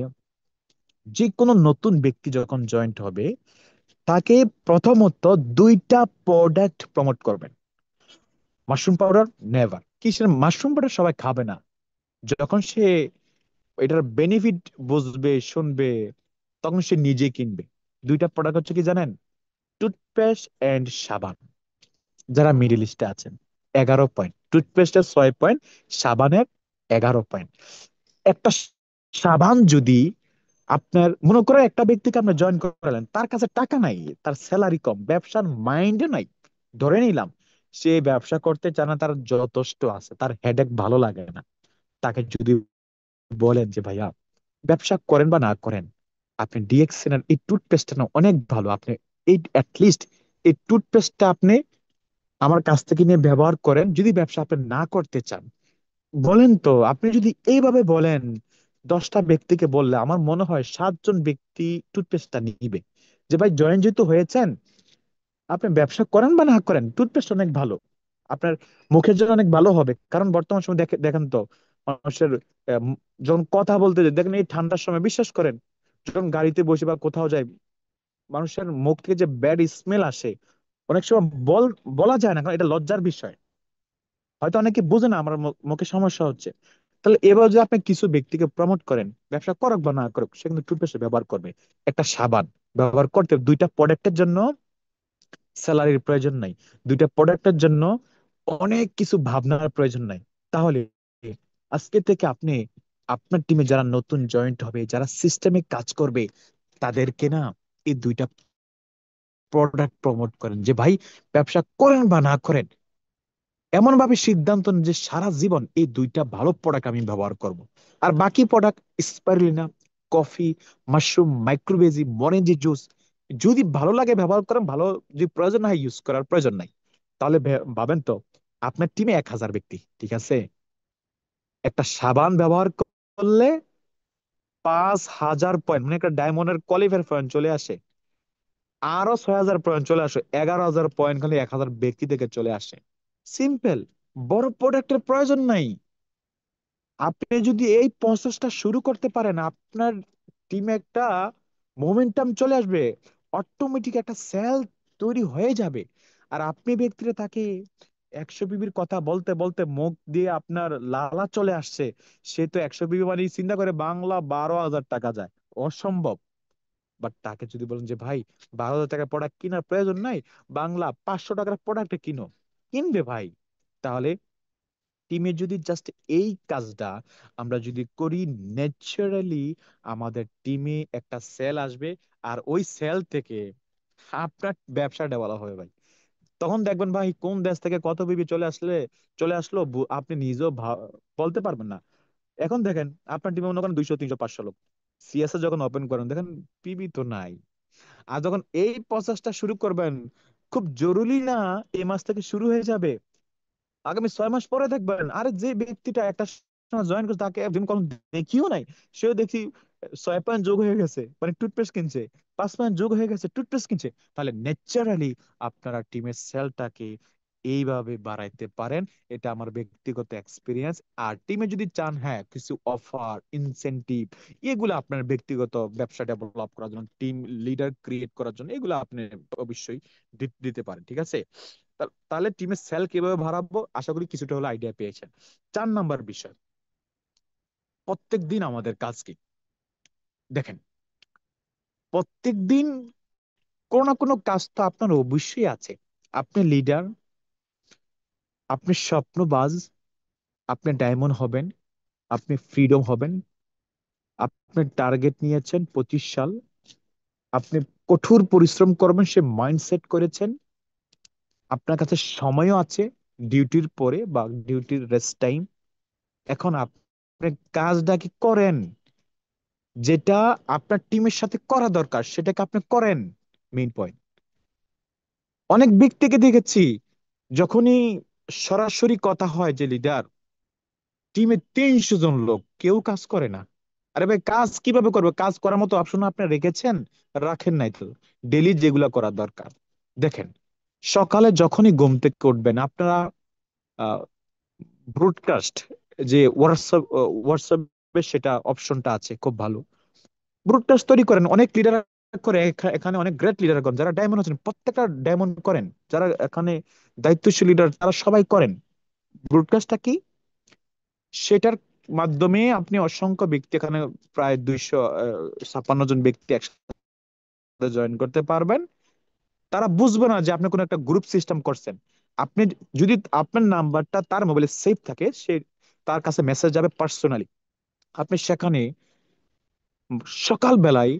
যে কোনো নতুন ব্যক্তি যখন জয়েন্ট হবে, তাকে প্রথমত দুইটা প্রোডাক্ট প্রমোট করবেন। মাশরুম পাউডার নেভার, কিসের মাশরুম পাউডার সবাই খাবে না। যখন সে এটার বেনিফিট বুঝবে শুনবে, তখন সে নিজে কিনবে। দুইটা প্রোডাক্ট হচ্ছে কি জানেন? টুথপেস্ট এন্ড সাবান। যারা মিডিল ইস্টে আছেন, 11 পয়েন্ট টুথপেস্টের, 6 পয়েন্ট সাবানের, 11 পয়েন্ট। একটা সাবান যদি আপনার, মনে করে একটা ব্যক্তিকে আপনি জয়েন করালেন, তার কাছে টাকা নাই, তার স্যালারি কম, ব্যবসার মাইন্ডে নাই, ধরে নিলাম সে ব্যবসা করতে চায় না, তার যথেষ্ট আছে, তার হেডেক ভালো লাগে না, তাকে যদি বলেন যে ভাইয়া ব্যবসা করেন বা না করেন, আপনি ডিএক্সএন এর এই টুথপেস্টটা না অনেক ভালো, আপনি এই অ্যাটলিস্ট এই টুথপেস্টটা আপনি আমার কাছ থেকে নিয়ে ব্যবহার করেন, যদি ব্যবসা আপনি না করতে চান। বলেন তো, আপনি যদি এইভাবে বলেন 10টা ব্যক্তিকে বললে, আমার মনে হয় 7জন ব্যক্তি টুথপেস্টটা নিবে। যে ভাই জয়েন যেহেতু হয়েছেন, আপনি ব্যবসা করেন বা না করেন, টুথপেস্ট অনেক ভালো, আপনার মুখের জন্য অনেক ভালো হবে। কারণ বর্তমান সময় দেখেন তো, মানুষের আহ, উম, যখন কথা বলতে যায়, দেখেন এই ঠান্ডার সময়, বিশ্বাস করেন, যখন গাড়িতে বসে বা কোথাও যায়, মানুষের মুখ থেকে যে ব্যাড স্মেল আসে, অনেক সময় বলা যায় না, কারণ এটা লজ্জার বিষয়। হয়তো অনেকে বোঝে না আমার মুখে সমস্যা হচ্ছে। তাহলে এবার যদি আপনি কিছু ব্যক্তিকে প্রমোট করেন, ব্যবসা করুক বা না করুক, সে কিন্তু টুথপেস্ট ব্যবহার করবে। একটা সাবান ব্যবহার করতে দুইটা প্রোডাক্টের জন্য স্যালারির প্রয়োজন নাই, দুইটা প্রোডাক্টের জন্য অনেক কিছু ভাবনার প্রয়োজন নাই। তাহলে আজকে থেকে আপনি আপনার টিমে যারা নতুন জয়েন্ট হবে, যারা সিস্টেমে কাজ করবে, তাদেরকে না এই দুইটা প্রোডাক্ট প্রমোট করেন, যে ভাই ব্যবসা করেন বা না করেন, এমন ভাবে সিদ্ধান্ত নেন যে সারা জীবন এই দুইটা ভালো প্রোডাক্ট আমি ব্যবহার করব। আর বাকি প্রোডাক্ট, স্পাইরুলিনা, কফি, মাশরুম, মাইক্রোবেজি, মরেঞ্জি জুস, যদি ভালো লাগে ব্যবহার করেন ভালো, যদি প্রয়োজন হয় ইউজ করার প্রয়োজন নাই। তাহলে ভাবেন তো, আপনার টিমে 1000 ব্যক্তি, ঠিক আছে, একটা সাবান ব্যবহার করলে 5000 পয়েন্ট, মানে একটা ডায়মন্ডের কোয়ালিফায়ার পয়েন্ট চলে আসে। আরো 6000 পয়েন্ট চলে আসে, 11,000 পয়েন্ট খালি 1000 ব্যক্তি থেকে চলে আসে। সিম্পল, বড় প্রোডাক্টের প্রয়োজন নাই। আপনি যদি এই প্রসেসটা শুরু করতে পারেন, আপনার টিমে একটা মোমেন্টাম চলে আসবে, অটোমেটিক একটা সেল তৈরি হয়ে যাবে। আর আপনি ব্যক্তিরা তাকে 100 বিবির কথা বলতে বলতে মুখ দিয়ে আপনার লালা চলে আসছে, সে তো 100 বিবি মানে চিন্তা করে বাংলা 12,000 টাকা যায়, অসম্ভব। বাট তাকে যদি বলেন যে ভাই 12,000 টাকার প্রোডাক্ট কেনার প্রয়োজন নাই, বাংলা 500 টাকার প্রোডাক্ট কিনো, কিনবে ভাই। তাহলে টিমে যদি জাস্ট এই কাজটা আমরা যদি করি, ন্যাচারালি আমাদের টিমে একটা সেল আসবে, আর ওই সেল থেকে আপনার ব্যবসা ডেভেলপ হবে ভাই। তখন দেখবেন ভাই কোন দেশ থেকে কত বিবি চলে আসলো, আপনি নিজেও বলতে পারবেন না। এখন দেখেন, আপনার টিমে মনে করেন 200, 300, 500 লোক, সিএসএ যখন ওপেন করেন দেখেন পিবি তো নাই। আর যখন এই প্রসেসটা শুরু করবেন, খুব জরুরি না এই মাস থেকে শুরু হয়ে যাবে, আগামী 6 মাস পরে দেখবেন, আরে যে ব্যক্তিটা একটা সময় জয়েন করছে তাকে একদিন কোনো দেখিও নাই, সেও দেখি 6 পয়েন্ট যোগ হয়ে গেছে, মানে টুথপেস্ট কিনছে, 5 পয়েন্ট যোগ হয়ে গেছে, টুথপেস্ট কিনছে। তাহলে ন্যাচারালি আপনারা টিমের সেলটাকে এইভাবে বাড়াইতে পারেন। এটা আমার ব্যক্তিগত এক্সপিরিয়েন্স। আর টিমে যদি চান, হ্যাঁ, কিছু অফার, ইনসেনটিভ, এগুলো আপনার ব্যক্তিগত ব্যবসা ডেভেলপ করার জন্য, টিম লিডার ক্রিয়েট করার জন্য, এগুলো আপনি অবশ্যই দিতে পারেন, ঠিক আছে? তাহলে টিমের সেল কিভাবে বাড়াবো, আশা করি কিছুটা হলো আইডিয়া পেয়েছেন। 4 নাম্বার বিষয়, প্রত্যেক দিন আমাদের কাজ কি? দেখেন, প্রত্যেক দিন কোনো না কোনো কাজ তো আপনার অবশ্যই আছে। আপনি লিডার, আপনি স্বপ্নবাজ, আপনি ডায়মন্ড হবেন, আপনি ফ্রিডম হবেন, আপনি টার্গেট নিয়েছেন 25 সাল, আপনি কঠোর পরিশ্রম করবেন সে মাইন্ডসেট করেছেন, আপনার কাছে সময়ও আছে ডিউটির পরে বা ডিউটির রেস্ট টাইম। এখন আপনি কাজটা কি করেন, যেটা আপনার টিমের সাথে করা দরকার সেটাকে আপনি করেন। Main point. অনেক ব্যক্তিকে দেখেছি, যখনই সরাসরি কথা হয় যে লিডার, টিমে 300 জন লোক, কেউ কাজ করে না। আরে ভাই, কাজ কিভাবে করবে? কাজ করার মতো অপশন আপনি রেখেছেন? রাখেন নাই তো। ডেলি যেগুলো করা দরকার, দেখেন, সকালে যখনই ঘুম থেকে উঠবেন আপনারা ব্রডকাস্ট, যে হোয়াটসঅ্যাপে সেটা অপশনটা আছে, খুব ভালো। ব্রডকাস্ট তৈরি করেন, অনেক লিডার করে এখানে অনেক গ্রেট লিডার করেন, যারা ডায়মন্ড আছেন প্রত্যেকটা ডায়মন্ড করেন, যারা এখানে দায়িত্বশীল লিডার তারা সবাই করেন। ব্রডকাস্টটা কি? সেটার মাধ্যমে আপনি অসংখ্য ব্যক্তি, এখানে প্রায় 256 জন ব্যক্তি একসাথে জয়েন করতে পারবেন। তারা বুঝবে না যে আপনি কোনো একটা গ্রুপ সিস্টেম করছেন। আপনি যদি আপনার নাম্বারটা তার মোবাইলে সেভ থাকে, সে তার কাছে মেসেজ যাবে পার্সোনালি। আপনি সেখানে সকাল বেলায়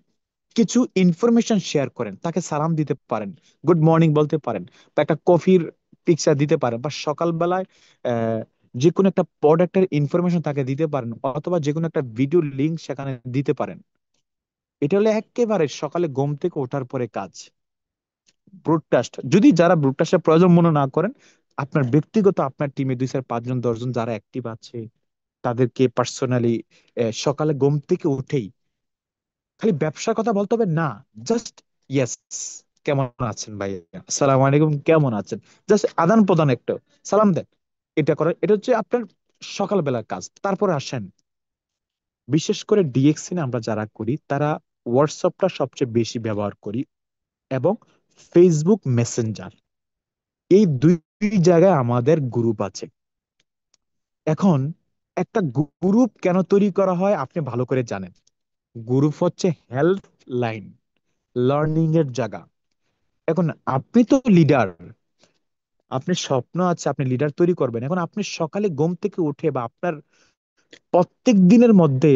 কিছু ইনফরমেশন শেয়ার করেন, তাকে সালাম দিতে পারেন, গুড মর্নিং বলতে পারেন, বা একটা কফির পিকচার দিতে পারেন, বা সকাল বেলায় আহ, যে কোনো একটা প্রোডাক্টের ইনফরমেশন তাকে দিতে পারেন, অথবা যে কোনো একটা ভিডিও লিংক সেখানে দিতে পারেন। এটা হলো একেবারে সকালে ঘুম থেকে ওঠার পরে কাজ। ব্রডকাস্ট, যদি যারা ব্রডকাস্টের প্রয়োজন মনে না করেন, আপনার ব্যক্তিগত আপনার টিমে 2 4 5 জন 10 জন যারা অ্যাক্টিভ আছে তাদেরকে পার্সোনালি সকালে ঘুম থেকে উঠেই খালি ব্যবসার কথা বলতে হবে না, জাস্ট ইয়েস, কেমন আছেন ভাই, আসসালামু আলাইকুম, কেমন আছেন, জাস্ট আদান প্রদান একটা সালাম দেন। এটা করেন, এটা হচ্ছে আপনার সকালবেলার কাজ। তারপরে আসেন, বিশেষ করে ডিএক্সিন আমরা যারা করি তারা হোয়াটসঅ্যাপটা সবচেয়ে বেশি ব্যবহার করি, এবং ফেসবুক মেসেঞ্জার, এই দুই জায়গায় আমাদের গ্রুপ আছে। এখন একটা গ্রুপ কেন তৈরি করা হয় আপনি ভালো করে জানেন। গ্রুপ হচ্ছে হেল্প লাইন, লার্নিং এর জায়গা। এখন আপনি তো লিডার, আপনার স্বপ্ন আছে আপনি লিডার তৈরি করবেন। এখন আপনি সকালে ঘুম থেকে উঠে বা আপনার প্রত্যেক দিনের মধ্যে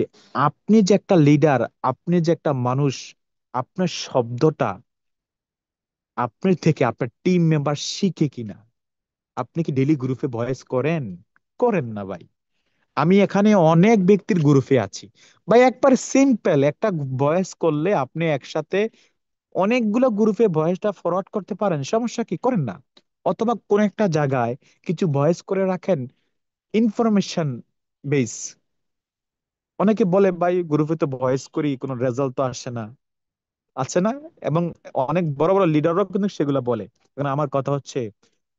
আপনি যে একটা লিডার, আপনি যে একটা মানুষ, আপনার শব্দটা আপনার থেকে আপনার টিম মেম্বার শিখে কিনা। আপনি কি ডেলি গ্রুপে ভয়েস করেন? করেন না ভাই। আমি এখানে অনেক ব্যক্তির গ্রুপে আছি ভাই, একবার সিম্পল একটা ভয়েস করলে আপনি একসাথে অনেকগুলো গ্রুপে ভয়েসটা ফরওয়ার্ড করতে পারেন, সমস্যা কি? করেন না। অথবা কোন একটা জায়গায় কিছু ভয়েস করে রাখেন, ইনফরমেশন বেস। অনেকে বলে ভাই গ্রুপে তো ভয়েস করি কোনো রেজাল্ট তো আসে না, আছে না? এবং অনেক বড় বড় লিডাররাও কিন্তু সেগুলো বলে। এখন আমার কথা হচ্ছে,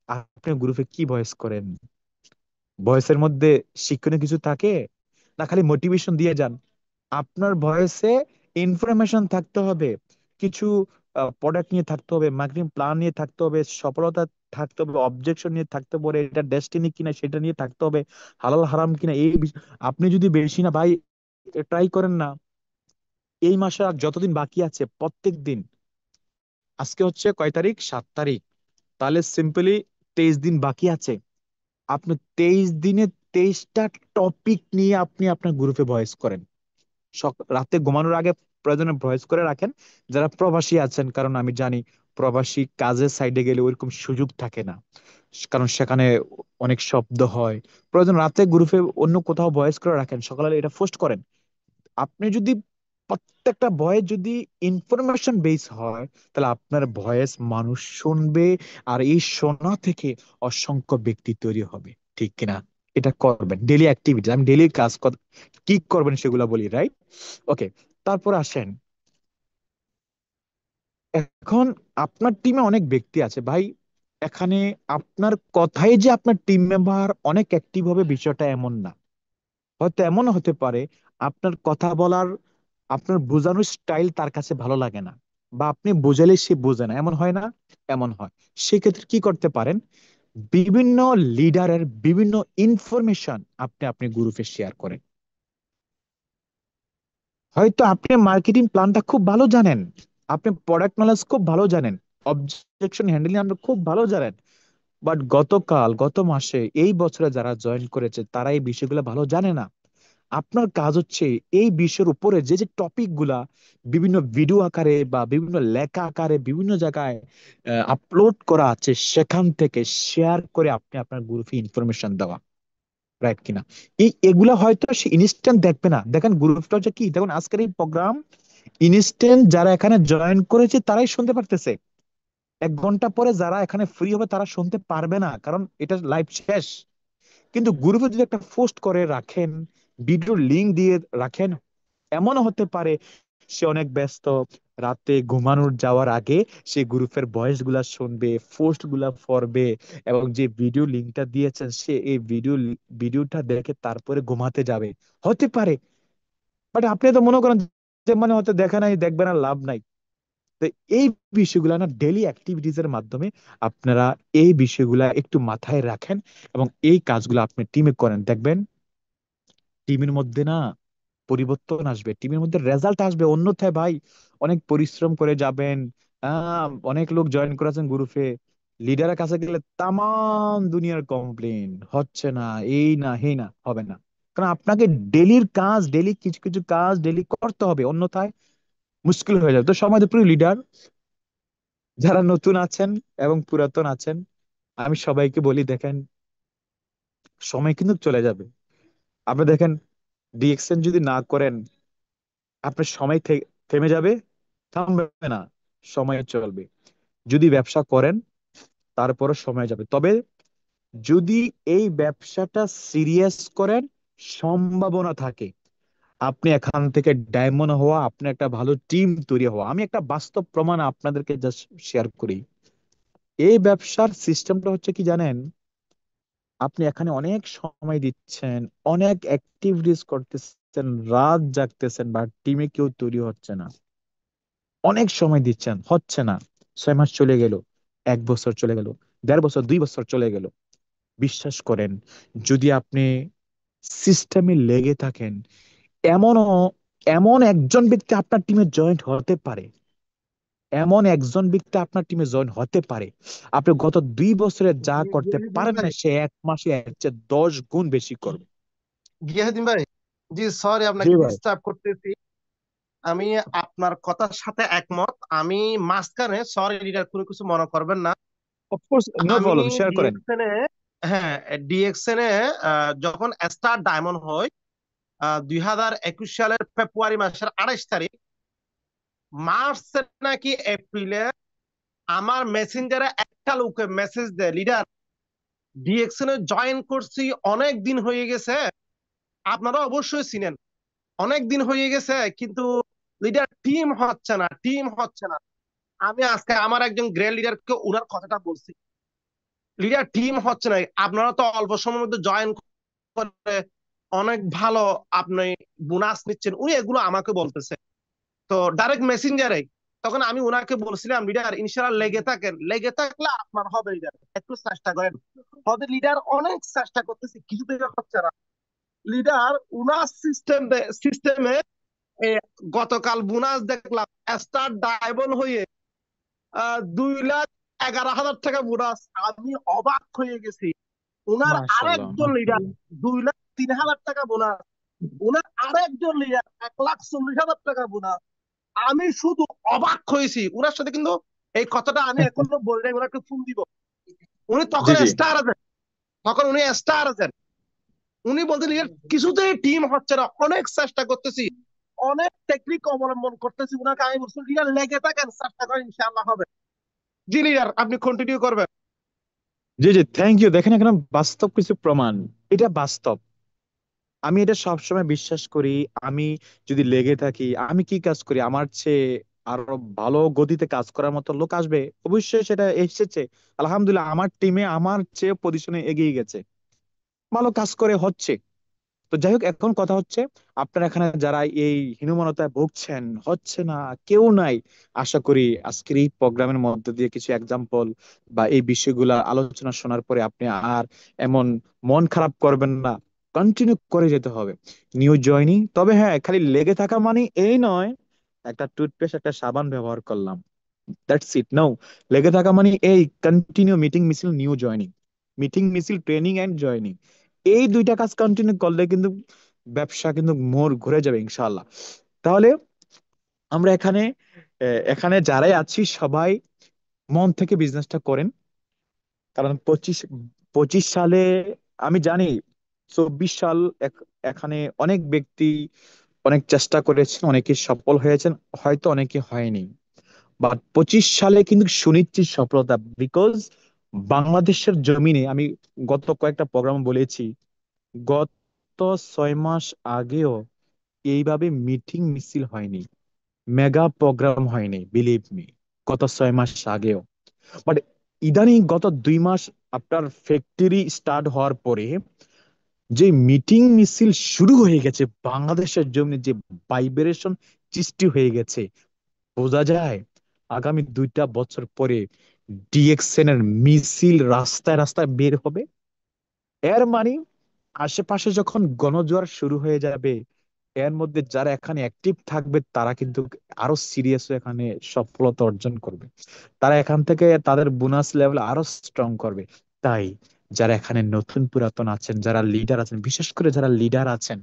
আপনি গ্রুপে কি ভয়েস করেন? ভয়েসের মধ্যে শিক্ষণীয় কিছু থাকে, না খালি মোটিভেশন দিয়ে যান? আপনার ভয়েসে ইনফরমেশন থাকতে হবে, কিছু প্রোডাক্ট নিয়ে থাকতে হবে, মার্কেটিং প্ল্যান নিয়ে থাকতে হবে, সফলতা থাকতে হবে, অবজেকশন নিয়ে থাকতে পারে, এটা ডেস্টিনি কিনা সেটা নিয়ে থাকতে হবে, হালাল হারাম কিনা এই আপনি যদি বেশি না ভাই, ট্রাই করেন না, এই মাসে আর যতদিন বাকি আছে প্রত্যেক দিন, আজকে হচ্ছে কয় তারিখ? 7 তারিখ, তাহলে সিম্পলি 23 দিন বাকি আছে। আপনি 23 দিনে 23টা টপিক নিয়ে আপনি আপনার গ্রুপে ভয়েস করেন। রাতে ঘুমানোর আগে প্রয়োজনে ভয়েস করে রাখেন, যারা প্রবাসী আছেন, কারণ আমি জানি প্রবাসী কাজের সাইডে গেলে ওইরকম সুযোগ থাকে না, কারণ সেখানে অনেক শব্দ হয়। প্রয়োজন রাতে গ্রুপে অন্য কোথাও ভয়েস করে রাখেন, সকালে এটা পোস্ট করেন। আপনি যদি প্রত্যেকটা ভয়েস যদি ইনফরমেশন বেস হয়, তাহলে আপনার ভয়েস মানুষ শুনবে, আর এই শোনা থেকে অসংখ্য ব্যক্তি তৈরি হবে, ঠিক কিনা? এটা করবেন ডেলি অ্যাক্টিভিটি, আমি ডেলি কি করবেন সেগুলো বলি, রাইট? ওকে, তারপর আসেন, এখন আপনার টিমে অনেক ব্যক্তি আছে ভাই, এখানে আপনার কথাই যে আপনার টিম মেম্বার অনেক অ্যাক্টিভ হবে বিষয়টা এমন না। হয়তো এমন হতে পারে আপনার কথা বলার, আপনার বোঝানোর স্টাইল তার কাছে ভালো লাগে না, বা আপনি বোঝালে সে বোঝে না, এমন হয় না? এমন হয়। সেক্ষেত্রে কি করতে পারেন, বিভিন্ন লিডারের বিভিন্ন ইনফরমেশন আপনি আপনি গ্রুপে শেয়ার করেন। হয়তো আপনি মার্কেটিং প্ল্যানটা খুব ভালো জানেন, আপনি প্রোডাক্ট নলেজ খুব ভালো জানেন, অবজেকশন হ্যান্ডলিং আপনি খুব ভালো জানেন, বাট গত মাসে এই বছরে যারা জয়েন করেছে তারা এই বিষয়গুলো ভালো জানে না। আপনার কাজ হচ্ছে এই বিষয়ের উপরে যে যে টপিক গুলা বিভিন্ন ভিডিও আকারে বা বিভিন্ন লেখা আকারে বিভিন্ন জায়গায় আপলোড করা আছে, সেখান থেকে শেয়ার করে আপনি আপনার গ্রুপে ইনফরমেশন দেওয়া, রাইট কিনা? এগুলা হয়তো সে ইনস্ট্যান্ট দেখবে না। দেখেন গ্রুপটা হচ্ছে কি, দেখুন আজকের এই প্রোগ্রাম ইনস্ট্যান্ট যারা এখানে জয়েন করেছে তারাই শুনতে পারতেছে। 1 ঘন্টা পরে যারা এখানে ফ্রি হবে তারা শুনতে পারবে না, কারণ এটা লাইভ শেষ। কিন্তু গ্রুপে যদি একটা পোস্ট করে রাখেন, ভিডিও লিংক দিয়ে রাখেন, এমনও হতে পারে সে অনেক ব্যস্ত, রাতে ঘুমানোর যাওয়ার আগে সে গ্রুপের ভয়েস গুলা শুনবে, পোস্ট গুলা পড়বে, এবং যে ভিডিও লিঙ্কটা দিয়েছেন সে এই ভিডিওটা দেখে তারপরে ঘুমাতে যাবে। হতে পারে। বাট আপনি তো মনে করেন যে মানে হয়তো দেখা নাই, দেখবে না, লাভ নাই। তো এই বিষয়গুলা না ডেইলি অ্যাক্টিভিটিজ এর মাধ্যমে আপনারা এই বিষয়গুলা একটু মাথায় রাখেন এবং এই কাজগুলো আপনি টিমে করেন, দেখবেন টিমের মধ্যে না পরিবর্তন আসবে, টিমের মধ্যে রেজাল্ট আসবে। অন্যথায় ভাই অনেক পরিশ্রম করে যাবেন, অনেক লোক জয়েন করেছেন গ্রুপে, লিডারের কাছে গেলে তামাম দুনিয়ার কমপ্লেন, হচ্ছে না, এই না, হেই না, হবে না। কারণ আপনাকে ডেলির কাজ, ডেলি কিছু কিছু কাজ ডেলি করতে হবে, অন্যথায় মুশকিল হয়ে যাবে। তো সময় তো প্রিয় লিডার যারা নতুন আছেন এবং পুরাতন আছেন, আমি সবাইকে বলি, দেখেন সময় কিন্তু চলে যাবে। আপনি দেখেন ডিএকশন যদি না করেন, আপনার সময় থেমে যাবে, থামবে না, সময় চলবে। যদি ব্যবসা করেন তারপরে সময় যাবে। তবে যদি এই ব্যবসাটা সিরিয়াস করেন, সম্ভাবনা থাকে আপনি এখান থেকে ডায়মন্ড হওয়া, আপনি একটা ভালো টিম তৈরি হওয়া। আমি একটা বাস্তব প্রমাণ আপনাদেরকে জাস্ট শেয়ার করি। এই ব্যবসার সিস্টেমটা হচ্ছে কি জানেন, আপনি এখানে অনেক সময় দিচ্ছেন, অনেক অ্যাক্টিভিটিস করতেছেন, রাত জাগতেছেন, বা টিমে কেউ তৈরি হচ্ছে না। অনেক সময় দিচ্ছেন, হচ্ছে না। 6 মাস চলে গেল, 1 বছর চলে গেল, 1.5 বছর, 2 বছর চলে গেল। বিশ্বাস করেন, যদি আপনি সিস্টেমে লেগে থাকেন, এমনও এমন একজন ব্যক্তি আপনার টিমে জয়েন্ট হতে পারে, এমন একজন ব্যক্তি আপনার টিমে জয়েন হতে পারে, আপনি গত 2 বছরে যা করতে গিয়াসুদ্দিন পারেন ভাই, না, সে 1 মাসে এর চেয়ে 10 গুণ বেশি করবে। গিয়াসুদ্দিন ভাই, জি সরি জি আপনাকে ভাই। ডিস্টার্ব করতেছি। আমি আপনার কথার সাথে একমত। আমি মাঝখানে, সরি লিডার, কোনো কিছু মনে করবেন না। অফকোর্স, নো আমি প্রবলেম, শেয়ার করেন। ডিএক্সএন এ, হ্যাঁ, ডিএক্সএন এ যখন স্টার ডায়মন্ড হয় 2021 সালের ফেব্রুয়ারি মাসের 28 তারিখ, মার্চে নাকি এপ্রিলে, আমার মেসেঞ্জারে একটা লোকে মেসেজ দেয়, লিডার ডিএক্সএন এ জয়েন করছি, অনেক দিন হয়ে গেছে, আপনারা অবশ্যই চিনেন, অনেক দিন হয়ে গেছে, কিন্তু লিডার টিম হচ্ছে না, টিম হচ্ছে না। আমি আজকে আমার একজন গ্রেড লিডারকে ওনার কথাটা বলছি, লিডার টিম হচ্ছে না, আপনারা তো অল্প সময়ের মধ্যে জয়েন করে অনেক ভালো আপনি বোনাস নিচ্ছেন, উনি এগুলো আমাকে বলতেছে। তো ডাইরেক্ট মেসেঞ্জারে তখন আমি ওনাকে বলছিলাম, লিডার ইনশাল্লাহ লেগে থাকেন, লেগে থাকলে আপনার হবে, লিডার একটু চেষ্টা করেন। হবে লিডার, অনেক চেষ্টা করতেছি, কিছু থেকে হচ্ছে না। লিডার উনার সিস্টেমে গতকাল বোনাস দেখলাম, স্টার ডায়মন্ড হয়ে 2,11,000 টাকা বোনাস। আমি অবাক হয়ে গেছি। উনার মাশাআল্লাহ, আরেকজন লিডার মাশাআল্লাহ। 2,03,000 টাকা বোনাস। উনার আরেকজন লিডার 1,40,000 টাকা বোনাস। আমি শুধু অবাক হয়েছি উনার সাথে, কিন্তু এই কথাটা আমি এখনো বলি নাই, ওনাকে ফোন দিব। উনি জি তখন জি। স্টার আছেন, তখন উনি স্টার আছেন। উনি বলতেন, কিছুতেই টিম হচ্ছে না, অনেক চেষ্টা করতেছি, অনেক টেকনিক অবলম্বন করতেছি। উনাকে আমি বলছি, লিডার লেগে থাকেন, চেষ্টা করেন, ইনশাআল্লাহ হবে। জি লিডার, আপনি কন্টিনিউ করবেন। জি জি, থ্যাংক ইউ। দেখেন এখানে বাস্তব কিছু প্রমাণ, এটা বাস্তব। আমি এটা সবসময় বিশ্বাস করি। আমি যদি লেগে থাকি, আমি কি কাজ করি, আমার চেয়ে আরো ভালো গতিতে কাজ করার মতো লোক আসবে, অবশ্যই সেটা এসেছে। আলহামদুলিল্লাহ, আমার টিমে আমার চেয়ে পজিশনে এগিয়ে গেছে, ভালো কাজ করে হচ্ছে। তো যাই হোক, এখন কথা হচ্ছে, আপনারা এখানে যারা এই হীনমন্যতায় ভুগছেন, হচ্ছে না, কেউ নাই, আশা করি আজকের এই প্রোগ্রামের মধ্যে দিয়ে কিছু এক্সাম্পল বা এই বিষয়গুলা আলোচনা শোনার পরে আপনি আর এমন মন খারাপ করবেন না। কন্টিনিউ করে যেতে হবে নিউ জয়নিং। তবে হ্যাঁ, খালি লেগে থাকা মানে এই নয় একটা টুথপেস্ট, একটা সাবান ব্যবহার করলাম, দ্যাটস ইট, নো। লেগে থাকা মানে এই কন্টিনিউ মিটিং মিছিল, নিউ জয়নিং, মিটিং মিছিল, ট্রেনিং এন্ড জয়নিং। এই দুইটা কাজ কন্টিনিউ করলে কিন্তু ব্যবসা কিন্তু মোড় ঘুরে যাবে ইনশাআল্লাহ। তাহলে আমরা এখানে এখানে যারাই আছি সবাই মন থেকে বিজনেসটা করেন। কারণ 25 সালে, আমি জানি 24 সাল, এখানে অনেক ব্যক্তি অনেক চেষ্টা করেছেন, অনেকে সফল হয়েছেন, হয়তো অনেকে হয়নি। বাট 25 সালে কিন্তু সুনিশ্চিত সফলতা। বিকজ বাংলাদেশের জমিনে আমি গত কয়েকটা প্রোগ্রাম বলেছি, গত 6 মাস আগেও এইভাবে মিটিং মিছিল হয়নি, মেগা প্রোগ্রাম হয়নি, বিলিভ মি, গত 6 মাস আগেও। বাট ইদানিং গত 2 মাস আপনার ফ্যাক্টরি স্টার্ট হওয়ার পরে যে মিটিং মিছিল শুরু হয়ে গেছে, বাংলাদেশের জন্য যে ভাইব্রেশন সৃষ্টি হয়ে গেছে, বোঝা যায় আগামী 2টা বছর পরে ডিএক্সএন এর মিছিল রাস্তায় রাস্তায় বের হবে। এর মানে আশেপাশে যখন গণজোয়ার শুরু হয়ে যাবে, এর মধ্যে যারা এখানে অ্যাক্টিভ থাকবে তারা কিন্তু আরো সিরিয়াস এখানে সফলতা অর্জন করবে। তারা এখান থেকে তাদের বোনাস লেভেল আরো স্ট্রং করবে। তাই যারা এখানে নতুন পুরাতন আছেন, যারা লিডার আছেন, বিশেষ করে যারা লিডার আছেন,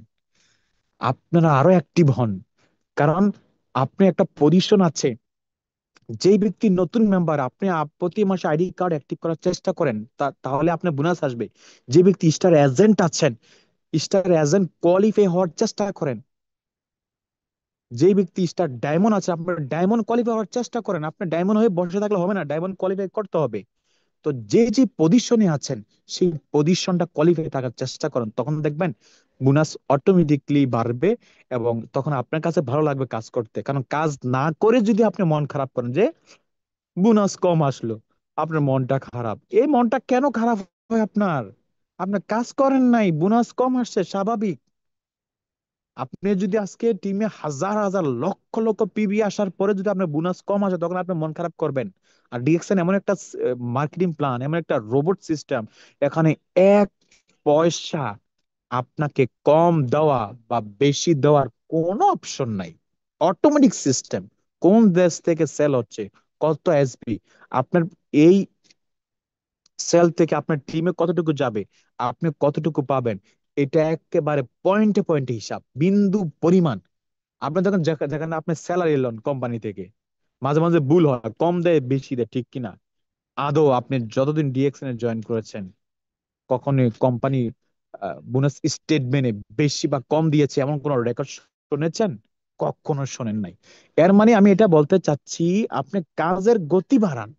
আপনারা আরো অ্যাক্টিভ হন। কারণ আপনি একটা পজিশন আছে, যেই ব্যক্তি নতুন মেম্বার, আপনি প্রতি মাসে আইডি কার্ড অ্যাক্টিভ করার চেষ্টা করেন, তাহলে আপনার বোনাস আসবে। যে ব্যক্তি স্টার এজেন্ট আছেন, স্টার এজেন্ট কোয়ালিফাই হওয়ার চেষ্টা করেন। যে ব্যক্তি স্টার ডায়মন্ড আছে, আপনার ডায়মন্ড কোয়ালিফাই হওয়ার চেষ্টা করেন। আপনি ডায়মন্ড হয়ে বসে থাকলে হবে না, ডায়মন্ড কোয়ালিফাই করতে হবে। তো যে যে পজিশনে আছেন, সেই পজিশনটা কোয়ালিফাই থাকার চেষ্টা করেন, তখন দেখবেন বোনাস অটোমেটিকলি বাড়বে। এবং তখন আপনার কাছে ভালো লাগবে কাজ করতে। কারণ কাজ না করে যদি আপনি মন খারাপ করেন যে বোনাস কম আসলো, আপনার মনটা খারাপ। এই মনটা কেন খারাপ হয় আপনার? আপনার কাজ করেন নাই, বোনাস কম আসছে, স্বাভাবিক। আপনি যদি আজকে টিমে হাজার হাজার লক্ষ লক্ষ পিবি আসার পরে যদি আপনার বোনাস কম আসে, তখন আপনি মন খারাপ করবেন। আর ডিএক্সএন এমন একটা মার্কেটিং প্ল্যান, এমন একটা রোবট সিস্টেম, এখানে এক পয়সা আপনাকে কম দেওয়া বা বেশি দেওয়ার কোনো অপশন নাই। Automatic system. কোন দেশ থেকে সেল হচ্ছে, কত এসপি, আপনার এই সেল থেকে আপনার টিমে কতটুকু যাবে, আপনি কতটুকু পাবেন, এটা একেবারে পয়েন্টে পয়েন্টে হিসাব, বিন্দু পরিমাণ। আপনার যখন যেখানে আপনি স্যালারি লোন কোম্পানি থেকে, মাঝে মাঝে ভুল হয়, কম দেয় বেশি দেয়, ঠিক কিনা? আদৌ আপনি যতদিন ডিএক্সএন এ জয়েন করেছেন, কখনোই কোম্পানি বোনাস স্টেটমেন্টে বেশি বা কম দিয়েছে এমন কোন রেকর্ড শুনেছেন? কখনো শোনেন নাই। এর মানে আমি এটা বলতে চাচ্ছি, আপনি কাজের গতি বাড়ান,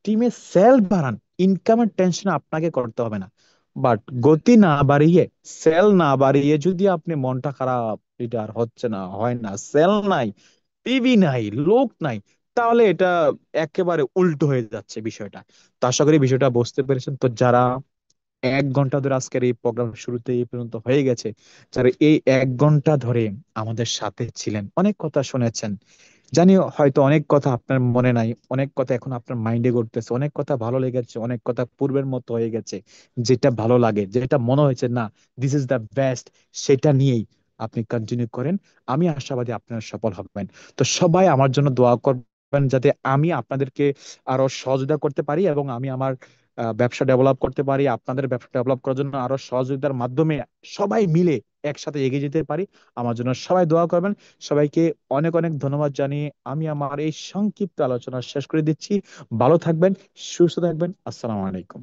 টিমে সেল বাড়ান, ইনকামের টেনশন আপনাকে করতে হবে না। বাট গতি না বাড়িয়ে, সেল না বাড়িয়ে যদি আপনি মনটা খারাপ, এটা আর হচ্ছে না, হয় না, সেল নাই, পিবি নাই, লোক নাই, তাহলে এটা একেবারে উল্টো হয়ে যাচ্ছে বিষয়টা। তো আশা করি বিষয়টা বুঝতে পেরেছেন। তো যারা 1 ঘন্টা ধরে আজকের এই প্রোগ্রাম শুরুতে এই পর্যন্ত হয়ে গেছে, যারা এই 1 ঘন্টা ধরে আমাদের সাথে ছিলেন, অনেক কথা শুনেছেন, জানি হয়তো অনেক কথা আপনার মনে নাই, অনেক কথা এখন আপনার মাইন্ডে ঘুরতেছে, অনেক কথা ভালো লেগেছে, অনেক কথা পূর্বের মতো হয়ে গেছে। যেটা ভালো লাগে, যেটা মনে হয়েছে না দিস ইজ দ্য বেস্ট, সেটা নিয়েই আপনি কন্টিনিউ করেন। আমি আশাবাদী আপনারা সফল হবেন। তো সবাই আমার জন্য দোয়া করবেন, যাতে আমি আপনাদেরকে আরো সহযোগিতা করতে পারি এবং আমি আমার ব্যবসা ডেভেলপ করতে পারি, আপনাদের ব্যবসা ডেভেলপ করার জন্য আরো সহযোগিতার মাধ্যমে সবাই মিলে একসাথে এগিয়ে যেতে পারি। আমার জন্য সবাই দোয়া করবেন। সবাইকে অনেক অনেক ধন্যবাদ জানিয়ে আমি আমার এই সংক্ষিপ্ত আলোচনা শেষ করে দিচ্ছি। ভালো থাকবেন, সুস্থ থাকবেন। আসসালামু আলাইকুম।